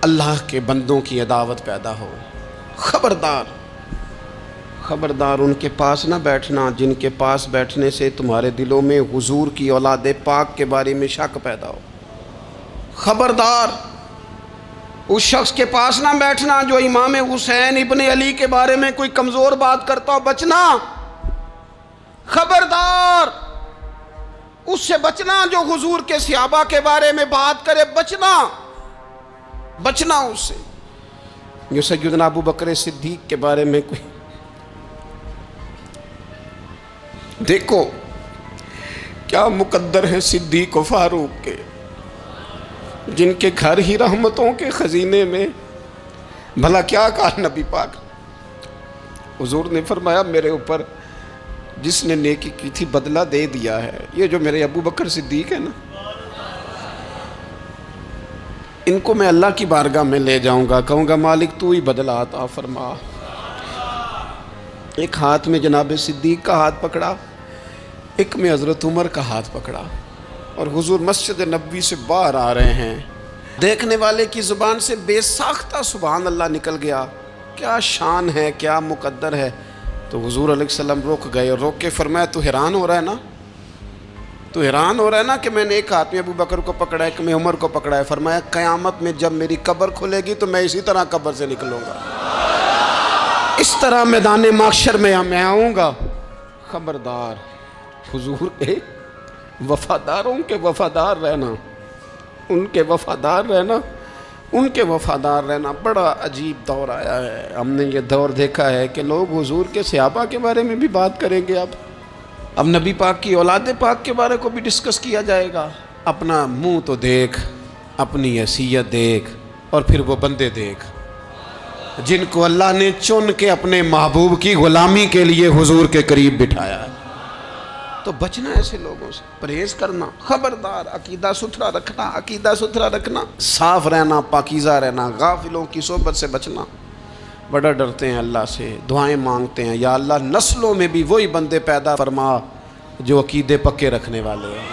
اللہ کے بندوں کی عداوت پیدا ہو، خبردار خبردار ان کے پاس نہ بیٹھنا جن کے پاس بیٹھنے سے تمہارے دلوں میں حضور کی اولاد پاک کے بارے میں شک پیدا ہو، خبردار اس شخص کے پاس نہ بیٹھنا جو امام حسین ابن علی کے بارے میں کوئی کمزور بات کرتا ہو، بچنا، خبردار اس سے بچنا جو حضور کے صحابہ کے بارے میں بات کرے، بچنا بچنا اس سے، جو سیدنا ابو بکر صدیق کے بارے میں کوئی، دیکھو کیا مقدر ہے صدیق و فاروق کے، جن کے گھر ہی رحمتوں کے خزینے میں، بھلا کیا کہا نبی پاک، حضور نے فرمایا میرے اوپر جس نے نیکی کی تھی بدلہ دے دیا ہے، یہ جو میرے ابو بکر صدیق ہے نا، ان کو میں اللہ کی بارگاہ میں لے جاؤں گا، کہوں گا مالک تو ہی بدلہ عطا فرما۔ ایک ہاتھ میں جناب صدیق کا ہاتھ پکڑا، ایک میں حضرت عمر کا ہاتھ پکڑا، اور حضور مسجد نبوی سے باہر آ رہے ہیں، دیکھنے والے کی زبان سے بے ساختہ سبحان اللہ نکل گیا، کیا شان ہے کیا مقدر ہے۔ تو حضور علیہ السلام رک گئے، اور روک کے فرمایا تو حیران ہو رہا ہے نا، تو حیران ہو رہا ہے نا کہ میں نے ایک ہاتھ میں ابو بکر کو پکڑا ہے، ایک میں عمر کو پکڑا ہے، فرمایا قیامت میں جب میری قبر کھلے گی تو میں اسی طرح قبر سے نکلوں گا، اس طرح میدان محشر میں آؤں گا، خبردار حضور کے وفاداروں کے وفادار رہنا، ان کے وفادار رہنا، ان کے وفادار رہنا۔ بڑا عجیب دور آیا ہے، ہم نے یہ دور دیکھا ہے کہ لوگ حضور کے صحابہ کے بارے میں بھی بات کریں گے، اب نبی پاک کی اولاد پاک کے بارے کو بھی ڈسکس کیا جائے گا۔ اپنا منہ تو دیکھ، اپنی حیثیت دیکھ، اور پھر وہ بندے دیکھ جن کو اللہ نے چن کے اپنے محبوب کی غلامی کے لیے حضور کے قریب بٹھایا ہے۔ تو بچنا ایسے لوگوں سے، پرہیز کرنا، خبردار عقیدہ ستھرا رکھنا، عقیدہ ستھرا رکھنا، صاف رہنا، پاکیزہ رہنا، غافلوں کی صحبت سے بچنا۔ بڑا ڈرتے ہیں اللہ سے، دعائیں مانگتے ہیں یا اللہ نسلوں میں بھی وہی بندے پیدا فرما جو عقیدے پکے رکھنے والے ہیں،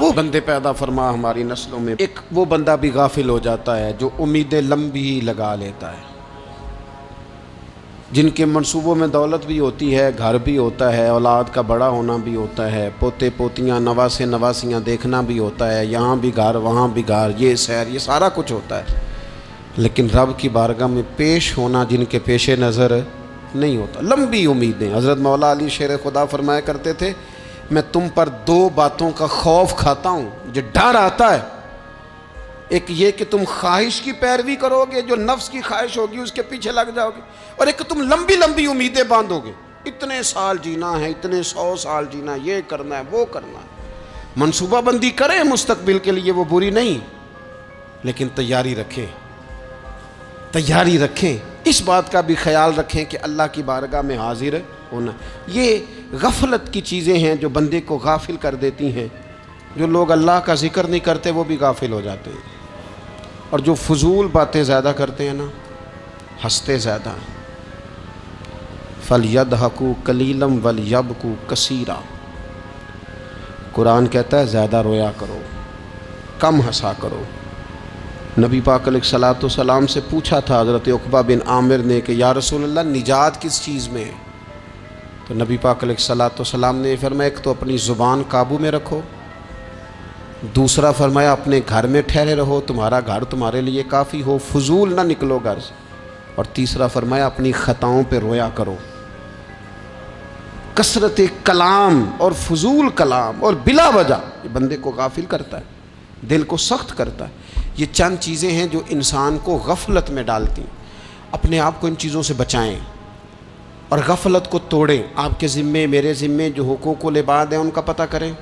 وہ بندے پیدا فرما ہماری نسلوں میں۔ ایک وہ بندہ بھی غافل ہو جاتا ہے جو امیدیں لمبی لگا لیتا ہے، جن کے منصوبوں میں دولت بھی ہوتی ہے، گھر بھی ہوتا ہے، اولاد کا بڑا ہونا بھی ہوتا ہے، پوتے پوتیاں نواسے نواسیاں دیکھنا بھی ہوتا ہے، یہاں بھی گھر وہاں بھی گھر، یہ سیر، یہ سارا کچھ ہوتا ہے، لیکن رب کی بارگاہ میں پیش ہونا جن کے پیش نظر نہیں ہوتا۔ لمبی امیدیں۔ حضرت مولا علی شیر خدا فرمایا کرتے تھے، میں تم پر دو باتوں کا خوف کھاتا ہوں، جو ڈر آتا ہے، ایک یہ کہ تم خواہش کی پیروی کرو گے، جو نفس کی خواہش ہوگی اس کے پیچھے لگ جاؤ گے، اور ایک تم لمبی لمبی امیدیں باندھو گے، اتنے سال جینا ہے، اتنے 100 سال جینا، یہ کرنا ہے وہ کرنا ہے۔ منصوبہ بندی کریں مستقبل کے لیے، وہ بری نہیں، لیکن تیاری رکھیں، تیاری رکھیں، اس بات کا بھی خیال رکھیں کہ اللہ کی بارگاہ میں حاضر ہونا۔ یہ غفلت کی چیزیں ہیں جو بندے کو غافل کر دیتی ہیں۔ جو لوگ اللہ کا ذکر نہیں کرتے وہ بھی غافل ہو جاتے ہیں، اور جو فضول باتیں زیادہ کرتے ہیں نا، ہنستے زیادہ۔ فَلْيَضْحَكُوا قَلِيلًا وَلْيَبْكُوا كَثِيرًا، قرآن کہتا ہے زیادہ رویا کرو، کم ہنسا کرو۔ نبی پاک علیہ الصلوۃ والسلام سے پوچھا تھا حضرت عقبہ بن عامر نے کہ یا رسول اللہ نجات کس چیز میں ہے؟ تو نبی پاک علیہ الصلوۃ والسلام نے فرمایا ایک تو اپنی زبان قابو میں رکھو، دوسرا فرمایا اپنے گھر میں ٹھہرے رہو، تمہارا گھر تمہارے لیے کافی ہو، فضول نہ نکلو گھر سے، اور تیسرا فرمایا اپنی خطاؤں پہ رویا کرو۔ کثرت کلام اور فضول کلام اور بلا وجہ یہ بندے کو غافل کرتا ہے، دل کو سخت کرتا ہے۔ یہ چند چیزیں ہیں جو انسان کو غفلت میں ڈالتی ہیں۔ اپنے آپ کو ان چیزوں سے بچائیں اور غفلت کو توڑیں۔ آپ کے ذمے، میرے ذمے جو حقوق و العباد ہیں ان کا پتہ کریں،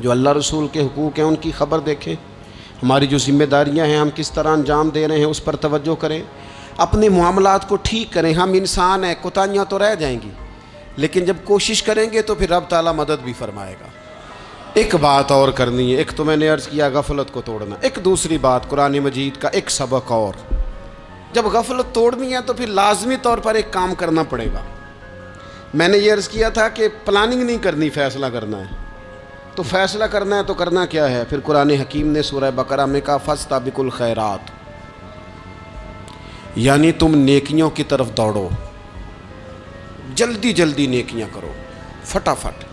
جو اللہ رسول کے حقوق ہیں ان کی خبر دیکھیں، ہماری جو ذمہ داریاں ہیں ہم کس طرح انجام دے رہے ہیں اس پر توجہ کریں، اپنے معاملات کو ٹھیک کریں۔ ہم انسان ہیں، کوتاہیاں تو رہ جائیں گی، لیکن جب کوشش کریں گے تو پھر رب تعالیٰ مدد بھی فرمائے گا۔ ایک بات اور کرنی ہے، ایک تو میں نے عرض کیا غفلت کو توڑنا، ایک دوسری بات قرآن مجید کا ایک سبق اور، جب غفلت توڑنی ہے تو پھر لازمی طور پر ایک کام کرنا پڑے گا۔ میں نے یہ عرض کیا تھا کہ پلاننگ نہیں کرنی، فیصلہ کرنا ہے۔ تو فیصلہ کرنا ہے تو کرنا کیا ہے؟ پھر قرآن حکیم نے سورہ بقرہ میں کہا فَاسْتَبِقُوا الْخَيْرَاتِ، یعنی تم نیکیوں کی طرف دوڑو، جلدی جلدی نیکیاں کرو، فٹافٹ،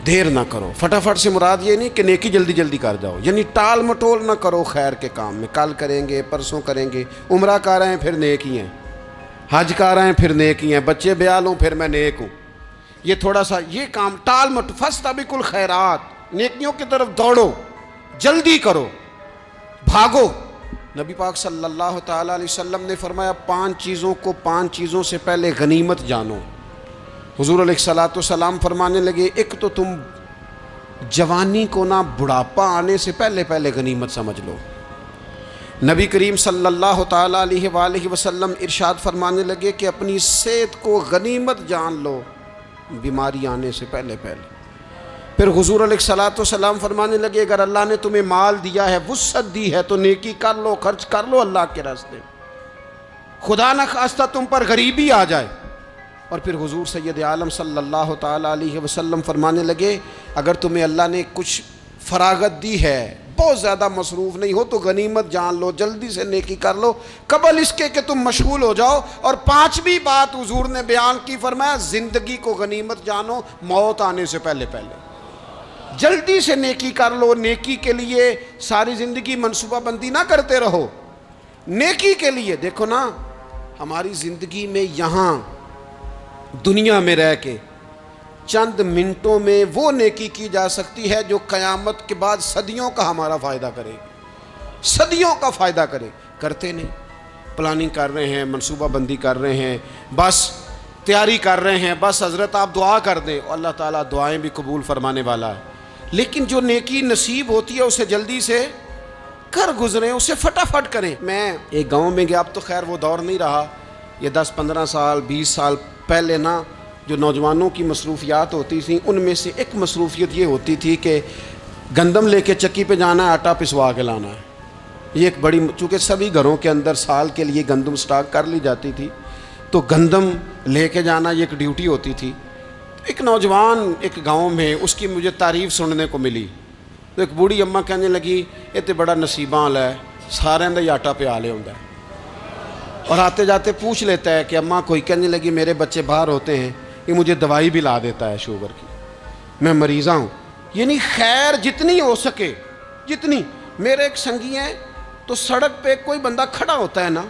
دیر نہ کرو۔ فٹافٹ سے مراد یہ نہیں کہ نیکی جلدی جلدی کر جاؤ، یعنی ٹال مٹول نہ کرو خیر کے کام میں، کل کریں گے، پرسوں کریں گے، عمرہ کر رہے ہیں پھر نیکی ہیں، حج کر رہے ہیں پھر نیکی ہیں، بچے بیال ہوں پھر میں نیک ہوں، یہ تھوڑا سا یہ کام ٹال مٹ۔ فاستبقوا الخیرات، نیکیوں کی طرف دوڑو، جلدی کرو، بھاگو۔ نبی پاک صلی اللہ تعالیٰ علیہ وسلم نے فرمایا 5 چیزوں سے پہلے غنیمت جانو۔ حضور علیہ الصلوۃ والسلام فرمانے لگے ایک تو تم جوانی کو نہ بڑھاپا آنے سے پہلے پہلے غنیمت سمجھ لو۔ نبی کریم صلی اللہ تعالیٰ علیہ وآلہ وسلم ارشاد فرمانے لگے کہ اپنی صحت کو غنیمت جان لو بیماری آنے سے پہلے پہلے۔ پھر حضور علیہ الصلوۃ والسلام فرمانے لگے اگر اللہ نے تمہیں مال دیا ہے، وسعت دی ہے، تو نیکی کر لو، خرچ کر لو اللہ کے راستے، خدا نہ خواستہ تم پر غریبی آ جائے۔ اور پھر حضور سید عالم صلی اللہ تعالیٰ علیہ وسلم فرمانے لگے اگر تمہیں اللہ نے کچھ فراغت دی ہے، بہت زیادہ مصروف نہیں ہو، تو غنیمت جان لو، جلدی سے نیکی کر لو قبل اس کے کہ تم مشغول ہو جاؤ۔ اور 5ویں بات حضور نے بیان کی، فرمایا زندگی کو غنیمت جانو موت آنے سے پہلے پہلے، جلدی سے نیکی کر لو۔ نیکی کے لیے ساری زندگی منصوبہ بندی نہ کرتے رہو، نیکی کے لیے دیکھو نا، ہماری زندگی میں یہاں دنیا میں رہ کے چند منٹوں میں وہ نیکی کی جا سکتی ہے جو قیامت کے بعد صدیوں کا ہمارا فائدہ کرے، صدیوں کا فائدہ کرے۔ کرتے نہیں، پلاننگ کر رہے ہیں، منصوبہ بندی کر رہے ہیں، بس تیاری کر رہے ہیں، بس حضرت آپ دعا کر دیں، اللہ تعالیٰ دعائیں بھی قبول فرمانے والا ہے، لیکن جو نیکی نصیب ہوتی ہے اسے جلدی سے کر گزریں، اسے فٹافٹ کریں۔ میں ایک گاؤں میں گیا، اب تو خیر وہ دور نہیں رہا، یہ 10-15 سال 20 سال پہلے نا جو نوجوانوں کی مصروفیات ہوتی تھیں ان میں سے ایک مصروفیت یہ ہوتی تھی کہ گندم لے کے چکی پہ جانا ہے، آٹا پسوا کے لانا ہے۔ یہ ایک بڑی، چونکہ سبھی گھروں کے اندر سال کے لیے گندم سٹاک کر لی جاتی تھی، تو گندم لے کے جانا یہ ایک ڈیوٹی ہوتی تھی۔ ایک نوجوان ایک گاؤں میں، اس کی مجھے تعریف سننے کو ملی، تو ایک بوڑھی اماں کہنے لگی یہ تو بڑا نصیباں والا ہے، سارے دا آٹا پیا لے ہوندا ہے۔ اور آتے جاتے پوچھ لیتا ہے کہ اماں کوئی، کہنے لگی میرے بچے باہر ہوتے ہیں، یہ مجھے دوائی بھی لا دیتا ہے شوگر کی، میں مریضہ ہوں. یعنی خیر جتنی ہو سکے جتنی. میرے ایک سنگی ہیں تو سڑک پہ کوئی بندہ کھڑا ہوتا ہے نا،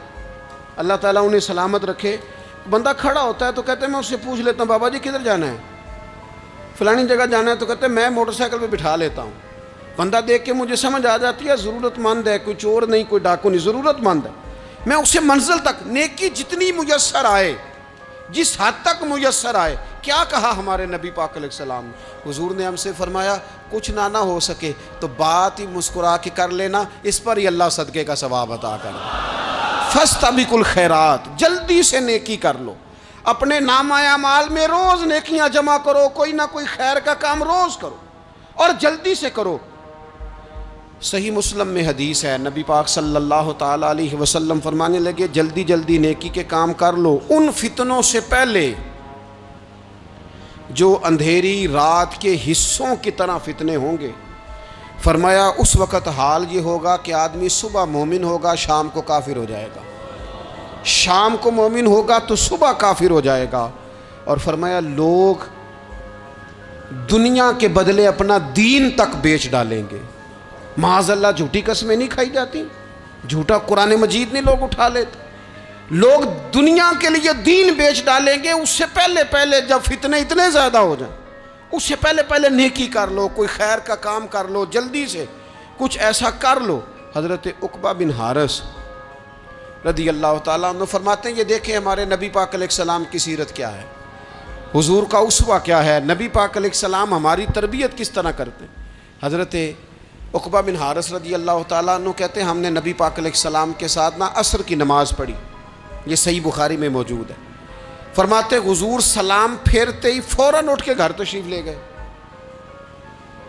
اللہ تعالیٰ انہیں سلامت رکھے، بندہ کھڑا ہوتا ہے تو کہتے ہیں میں اس سے پوچھ لیتا ہوں بابا جی کدھر جانا ہے، فلانی جگہ جانا ہے، تو کہتے ہیں میں موٹر سائیکل پہ بٹھا لیتا ہوں. بندہ دیکھ کے مجھے سمجھ آ جاتی ہے ضرورت مند ہے، کوئی چور نہیں کوئی ڈاکو نہیں، ضرورت مند ہے. میں اسے منزل تک نیکی جتنی میسر آئے، جس حد تک میسر آئے. کیا کہا ہمارے نبی پاک علیہ السلام نے؟ حضور نے ہم سے فرمایا کچھ نہ ہو سکے تو بات ہی مسکرا کے کر لینا، اس پر ہی اللہ صدقے کا ثواب عطا کر دے. فاستبقوا الخیرات، جلدی سے نیکی کر لو. اپنے نامہ اعمال میں روز نیکیاں جمع کرو، کوئی نہ کوئی خیر کا کام روز کرو اور جلدی سے کرو. صحیح مسلم میں حدیث ہے، نبی پاک صلی اللہ تعالی علیہ وسلم فرمانے لگے جلدی جلدی نیکی کے کام کر لو ان فتنوں سے پہلے جو اندھیری رات کے حصوں کی طرح فتنے ہوں گے. فرمایا اس وقت حال یہ ہوگا کہ آدمی صبح مومن ہوگا شام کو کافر ہو جائے گا، شام کو مومن ہوگا تو صبح کافر ہو جائے گا. اور فرمایا لوگ دنیا کے بدلے اپنا دین تک بیچ ڈالیں گے. معاذ اللہ جھوٹی قسمیں نہیں کھائی جاتی، جھوٹا قرآن مجید نہیں لوگ اٹھا لیتے. لوگ دنیا کے لیے دین بیچ ڈالیں گے. اس سے پہلے جب فتنے اتنے زیادہ ہو جائیں، اس سے پہلے نیکی کر لو، کوئی خیر کا کام کر لو، جلدی سے کچھ ایسا کر لو. حضرت عقبہ بن حارث رضی اللہ تعالیٰ عنہ فرماتے ہیں یہ دیکھیں ہمارے نبی پاک علیہ السلام کی سیرت کیا ہے، حضور کا اسوہ کیا ہے، نبی پاک علیہ السلام ہماری تربیت کس طرح کرتے ہیں. حضرت عقبہ بن حارث رضی اللہ تعالیٰ عنہ کہتے ہیں ہم نے نبی پاک علیہ السلام کے ساتھ نا عصر کی نماز پڑھی، یہ صحیح بخاری میں موجود ہے. فرماتے حضور سلام پھیرتے ہی فوراً اٹھ کے گھر تشریف لے گئے.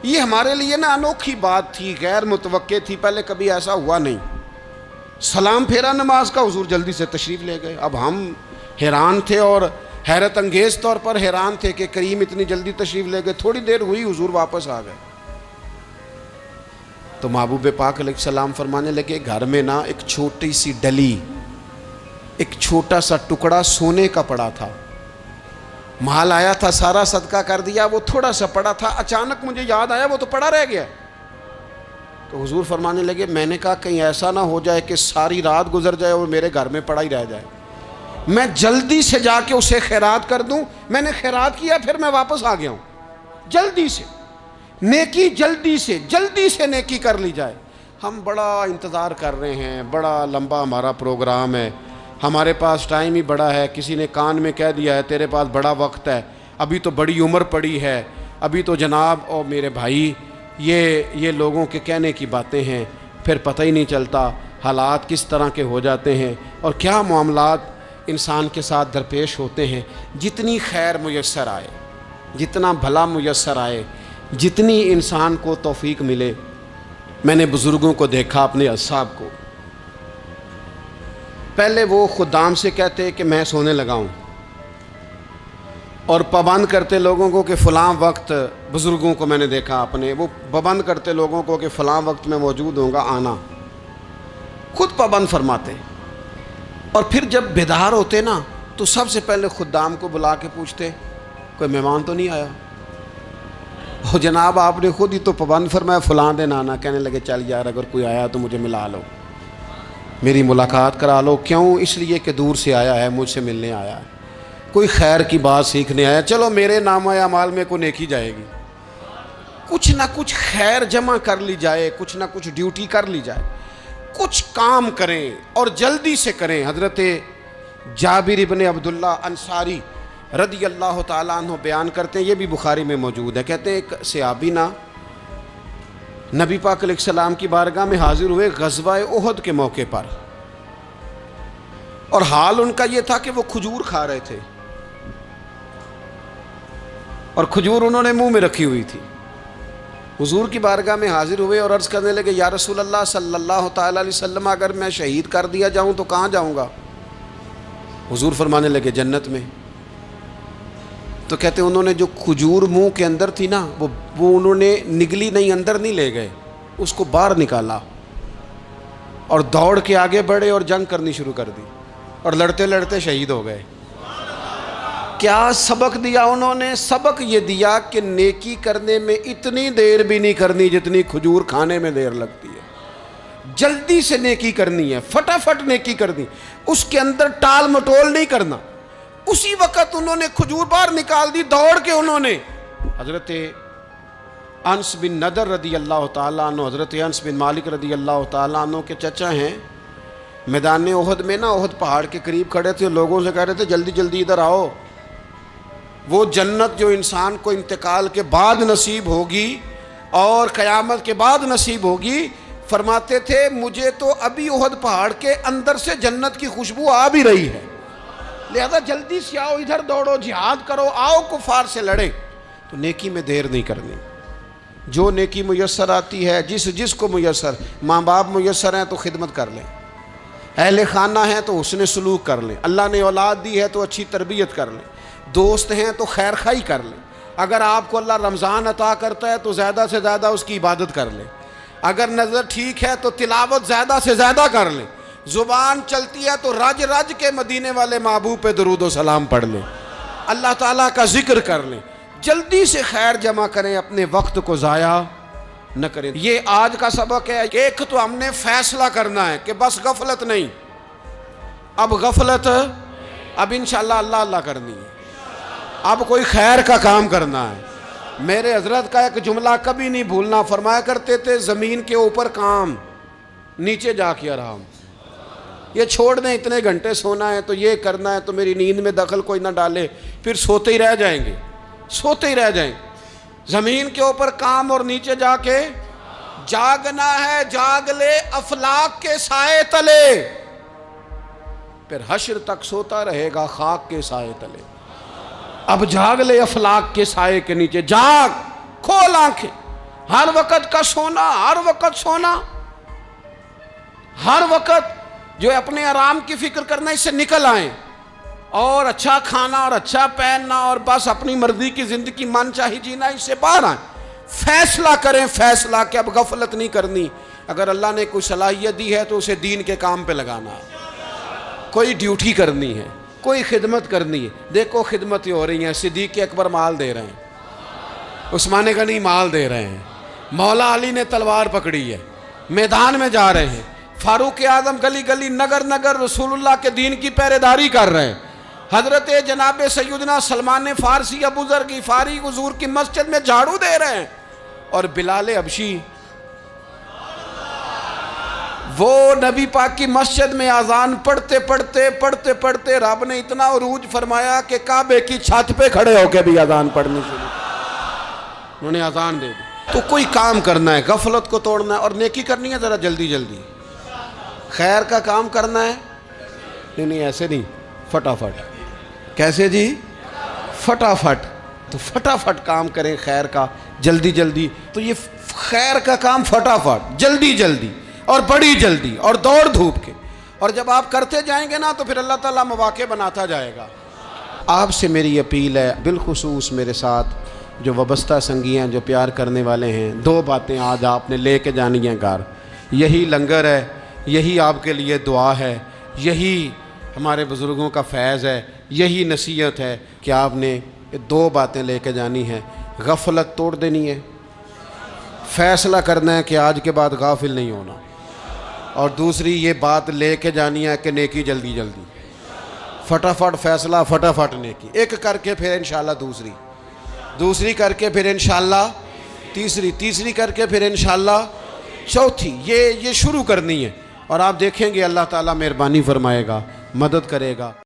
یہ ہمارے لیے نا انوکھی بات تھی، غیر متوقع تھی، پہلے کبھی ایسا ہوا نہیں. سلام پھیرا نماز کا، حضور جلدی سے تشریف لے گئے. اب ہم حیران تھے اور حیرت انگیز طور پر حیران تھے کہ کریم اتنی جلدی تشریف لے گئے. تھوڑی دیر ہوئی حضور واپس آ گئے تو محبوب پاک علیہ السلام فرمانے لگے گھر میں نا ایک چھوٹی سی ڈلی، ایک چھوٹا سا ٹکڑا سونے کا پڑا تھا، مال آیا تھا سارا صدقہ کر دیا، وہ تھوڑا سا پڑا تھا، اچانک مجھے یاد آیا وہ تو پڑا رہ گیا. تو حضور فرمانے لگے میں نے کہا کہیں ایسا نہ ہو جائے کہ ساری رات گزر جائے اور میرے گھر میں پڑا ہی رہ جائے، میں جلدی سے جا کے اسے خیرات کر دوں. میں نے خیرات کیا پھر میں واپس آ گیا ہوں. جلدی سے نیکی، جلدی سے نیکی کر لی جائے. ہم بڑا انتظار کر رہے ہیں، بڑا لمبا ہمارا پروگرام ہے، ہمارے پاس ٹائم ہی بڑا ہے. کسی نے کان میں کہہ دیا ہے تیرے پاس بڑا وقت ہے، ابھی تو بڑی عمر پڑی ہے، ابھی تو جناب اور میرے بھائی یہ لوگوں کے کہنے کی باتیں ہیں. پھر پتہ ہی نہیں چلتا حالات کس طرح کے ہو جاتے ہیں اور کیا معاملات انسان کے ساتھ درپیش ہوتے ہیں. جتنی خیر میسر آئے، جتنا بھلا میسر آئے، جتنی انسان کو توفیق ملے. میں نے بزرگوں کو دیکھا، اپنے اصحاب کو، پہلے وہ خدام سے کہتے کہ میں سونے لگا ہوں اور پابند کرتے لوگوں کو کہ فلاں وقت، بزرگوں کو میں نے دیکھا اپنے، وہ پابند کرتے لوگوں کو کہ فلاں وقت میں موجود ہوں گا آنا، خود پابند فرماتے. اور پھر جب بیدار ہوتے نا تو سب سے پہلے خدام کو بلا کے پوچھتے کوئی مہمان تو نہیں آیا؟ وہ جناب آپ نے خود ہی تو پابند فرمایا فلاں دن آنا. کہنے لگے چل یار اگر کوئی آیا تو مجھے ملا لو، میری ملاقات کرا لو. کیوں؟ اس لیے کہ دور سے آیا ہے، مجھ سے ملنے آیا ہے، کوئی خیر کی بات سیکھنے آیا. چلو میرے نامہ اعمال میں کوئی نیکی جائے گی، کچھ نہ کچھ خیر جمع کر لی جائے، کچھ نہ کچھ ڈیوٹی کر لی جائے، کچھ کام کریں اور جلدی سے کریں. حضرت جابر ابن عبداللہ انصاری رضی اللہ تعالیٰ عنہ بیان کرتے ہیں، یہ بھی بخاری میں موجود ہے. کہتے ہیں ایک صحابی نا نبی پاک علیہ السلام کی بارگاہ میں حاضر ہوئے غزوہ احد کے موقع پر، اور حال ان کا یہ تھا کہ وہ کھجور کھا رہے تھے اور کھجور انہوں نے منہ میں رکھی ہوئی تھی. حضور کی بارگاہ میں حاضر ہوئے اور عرض کرنے لگے یا رسول اللہ صلی اللہ تعالی علیہ وسلم اگر میں شہید کر دیا جاؤں تو کہاں جاؤں گا؟ حضور فرمانے لگے جنت میں. تو کہتے ہیں انہوں نے جو کھجور منہ کے اندر تھی نا وہ انہوں نے نگلی نہیں، اندر نہیں لے گئے، اس کو باہر نکالا اور دوڑ کے آگے بڑھے اور جنگ کرنی شروع کر دی. اور لڑتے لڑتے شہید ہو گئے۔ کیا سبق دیا انہوں نے؟ سبق یہ دیا کہ نیکی کرنے میں اتنی دیر بھی نہیں کرنی جتنی کھجور کھانے میں دیر لگتی ہے۔ جلدی سے نیکی کرنی ہے، فٹافٹ نیکی کرنی، اس کے اندر ٹال مٹول نہیں کرنا۔ اسی وقت انہوں نے کھجور باہر نکال دی، دوڑ کے انہوں نے حضرت انس بن نضر رضی اللہ تعالیٰ عنہ، حضرت انس بن مالک رضی اللہ تعالیٰ عنہ کے چچا ہیں، میدان احد میں نا، احد پہاڑ کے قریب کھڑے تھے، لوگوں سے کہہ رہے تھے جلدی جلدی ادھر آؤ، وہ جنت جو انسان کو انتقال کے بعد نصیب ہوگی اور قیامت کے بعد نصیب ہوگی، فرماتے تھے مجھے تو ابھی احد پہاڑ کے اندر سے جنت کی خوشبو آ بھی رہی ہے، لہذا جلدی سے آؤ، ادھر دوڑو، جہاد کرو، آؤ کفار سے لڑیں۔ تو نیکی میں دیر نہیں کرنی، جو نیکی میسر آتی ہے، جس کو میسر، ماں باپ میسر ہیں تو خدمت کر لیں، اہل خانہ ہیں تو حسن سلوک کر لیں، اللہ نے اولاد دی ہے تو اچھی تربیت کر لیں، دوست ہیں تو خیر خواہی کر لیں، اگر آپ کو اللہ رمضان عطا کرتا ہے تو زیادہ سے زیادہ اس کی عبادت کر لیں، اگر نظر ٹھیک ہے تو تلاوت زیادہ سے زیادہ کر لیں، زبان چلتی ہے تو رج رج کے مدینے والے محبوب پہ درود و سلام پڑھ لیں، اللہ تعالیٰ کا ذکر کر لیں، جلدی سے خیر جمع کریں، اپنے وقت کو ضائع نہ کریں۔ یہ آج کا سبق ہے۔ ایک تو ہم نے فیصلہ کرنا ہے کہ بس غفلت نہیں، اب غفلت، اب انشاءاللہ اللہ اللہ کرنی ہے، اب کوئی خیر کا کام کرنا ہے۔ میرے حضرت کا ایک جملہ کبھی نہیں بھولنا، فرمایا کرتے تھے زمین کے اوپر کام، نیچے جا کے آرام۔ یہ چھوڑ دیں، اتنے گھنٹے سونا ہے تو یہ کرنا ہے تو میری نیند میں دخل کوئی نہ ڈالے، پھر سوتے ہی رہ جائیں گے، سوتے ہی رہ جائیں۔ زمین کے اوپر کام اور نیچے جا کے جاگنا ہے، جاگ لے افلاک کے سائے تلے، پھر حشر تک سوتا رہے گا خاک کے سائے تلے۔ اب جاگ لے افلاک کے سائے کے نیچے، جاگ، کھول آنکھیں، ہر وقت کا سونا، ہر وقت سونا، ہر وقت جو اپنے آرام کی فکر کرنا، اس سے نکل آئیں اور اچھا کھانا اور اچھا پہننا اور بس اپنی مرضی کی زندگی من چاہی جینا، اس سے باہر آئیں۔ فیصلہ کریں، فیصلہ کہ اب غفلت نہیں کرنی، اگر اللہ نے کوئی صلاحیت دی ہے تو اسے دین کے کام پہ لگانا ہے، کوئی ڈیوٹی کرنی ہے، کوئی خدمت کرنی ہے۔ دیکھو خدمتیں ہو رہی ہیں، صدیق اکبر مال دے رہے ہیں، عثمان غنی مال دے رہے ہیں، مولا علی نے تلوار پکڑی ہے، میدان میں جا رہے ہیں، فاروق اعظم گلی گلی نگر نگر رسول اللہ کے دین کی پہرے داری کر رہے ہیں، حضرت جناب سیدنا سلمان فارسی ابو ذر غفاری حضور کی مسجد میں جھاڑو دے رہے ہیں، اور بلال حبشی وہ نبی پاک کی مسجد میں اذان پڑھتے پڑھتے رب نے اتنا عروج فرمایا کہ کعبے کی چھت پہ کھڑے ہو کے بھی اذان پڑھنی شروع، انہوں نے اذان دے دی۔ تو کوئی کام کرنا ہے، غفلت کو توڑنا ہے اور نیکی کرنی ہے، ذرا جلدی جلدی خیر کا کام کرنا ہے، نہیں ایسے نہیں، فٹافٹ۔ کیسے جی؟ فٹافٹ۔ تو فٹافٹ کام کریں خیر کا، جلدی جلدی۔ تو یہ خیر کا کام فٹافٹ، جلدی جلدی اور بڑی جلدی اور دوڑ دھوپ کے، اور جب آپ کرتے جائیں گے نا تو پھر اللہ تعالیٰ مواقع بناتا جائے گا۔ آپ سے میری اپیل ہے، بالخصوص میرے ساتھ جو وابستہ سنگی ہیں، جو پیار کرنے والے ہیں، دو باتیں آج آپ نے لے کے جانی ہیں گھر۔ یہی لنگر ہے، یہی آپ کے لیے دعا ہے، یہی ہمارے بزرگوں کا فیض ہے، یہی نصیحت ہے کہ آپ نے یہ دو باتیں لے کے جانی ہیں۔ غفلت توڑ دینی ہے، فیصلہ کرنا ہے کہ آج کے بعد غافل نہیں ہونا، اور دوسری یہ بات لے کے جانی ہے کہ نیکی جلدی جلدی، فٹافٹ فیصلہ، فٹافٹ نیکی، ایک کر کے پھر انشاءاللہ دوسری کر کے پھر انشاءاللہ تیسری کر کے پھر انشاءاللہ چوتھی، یہ شروع کرنی ہے، اور آپ دیکھیں گے اللہ تعالیٰ مہربانی فرمائے گا، مدد کرے گا۔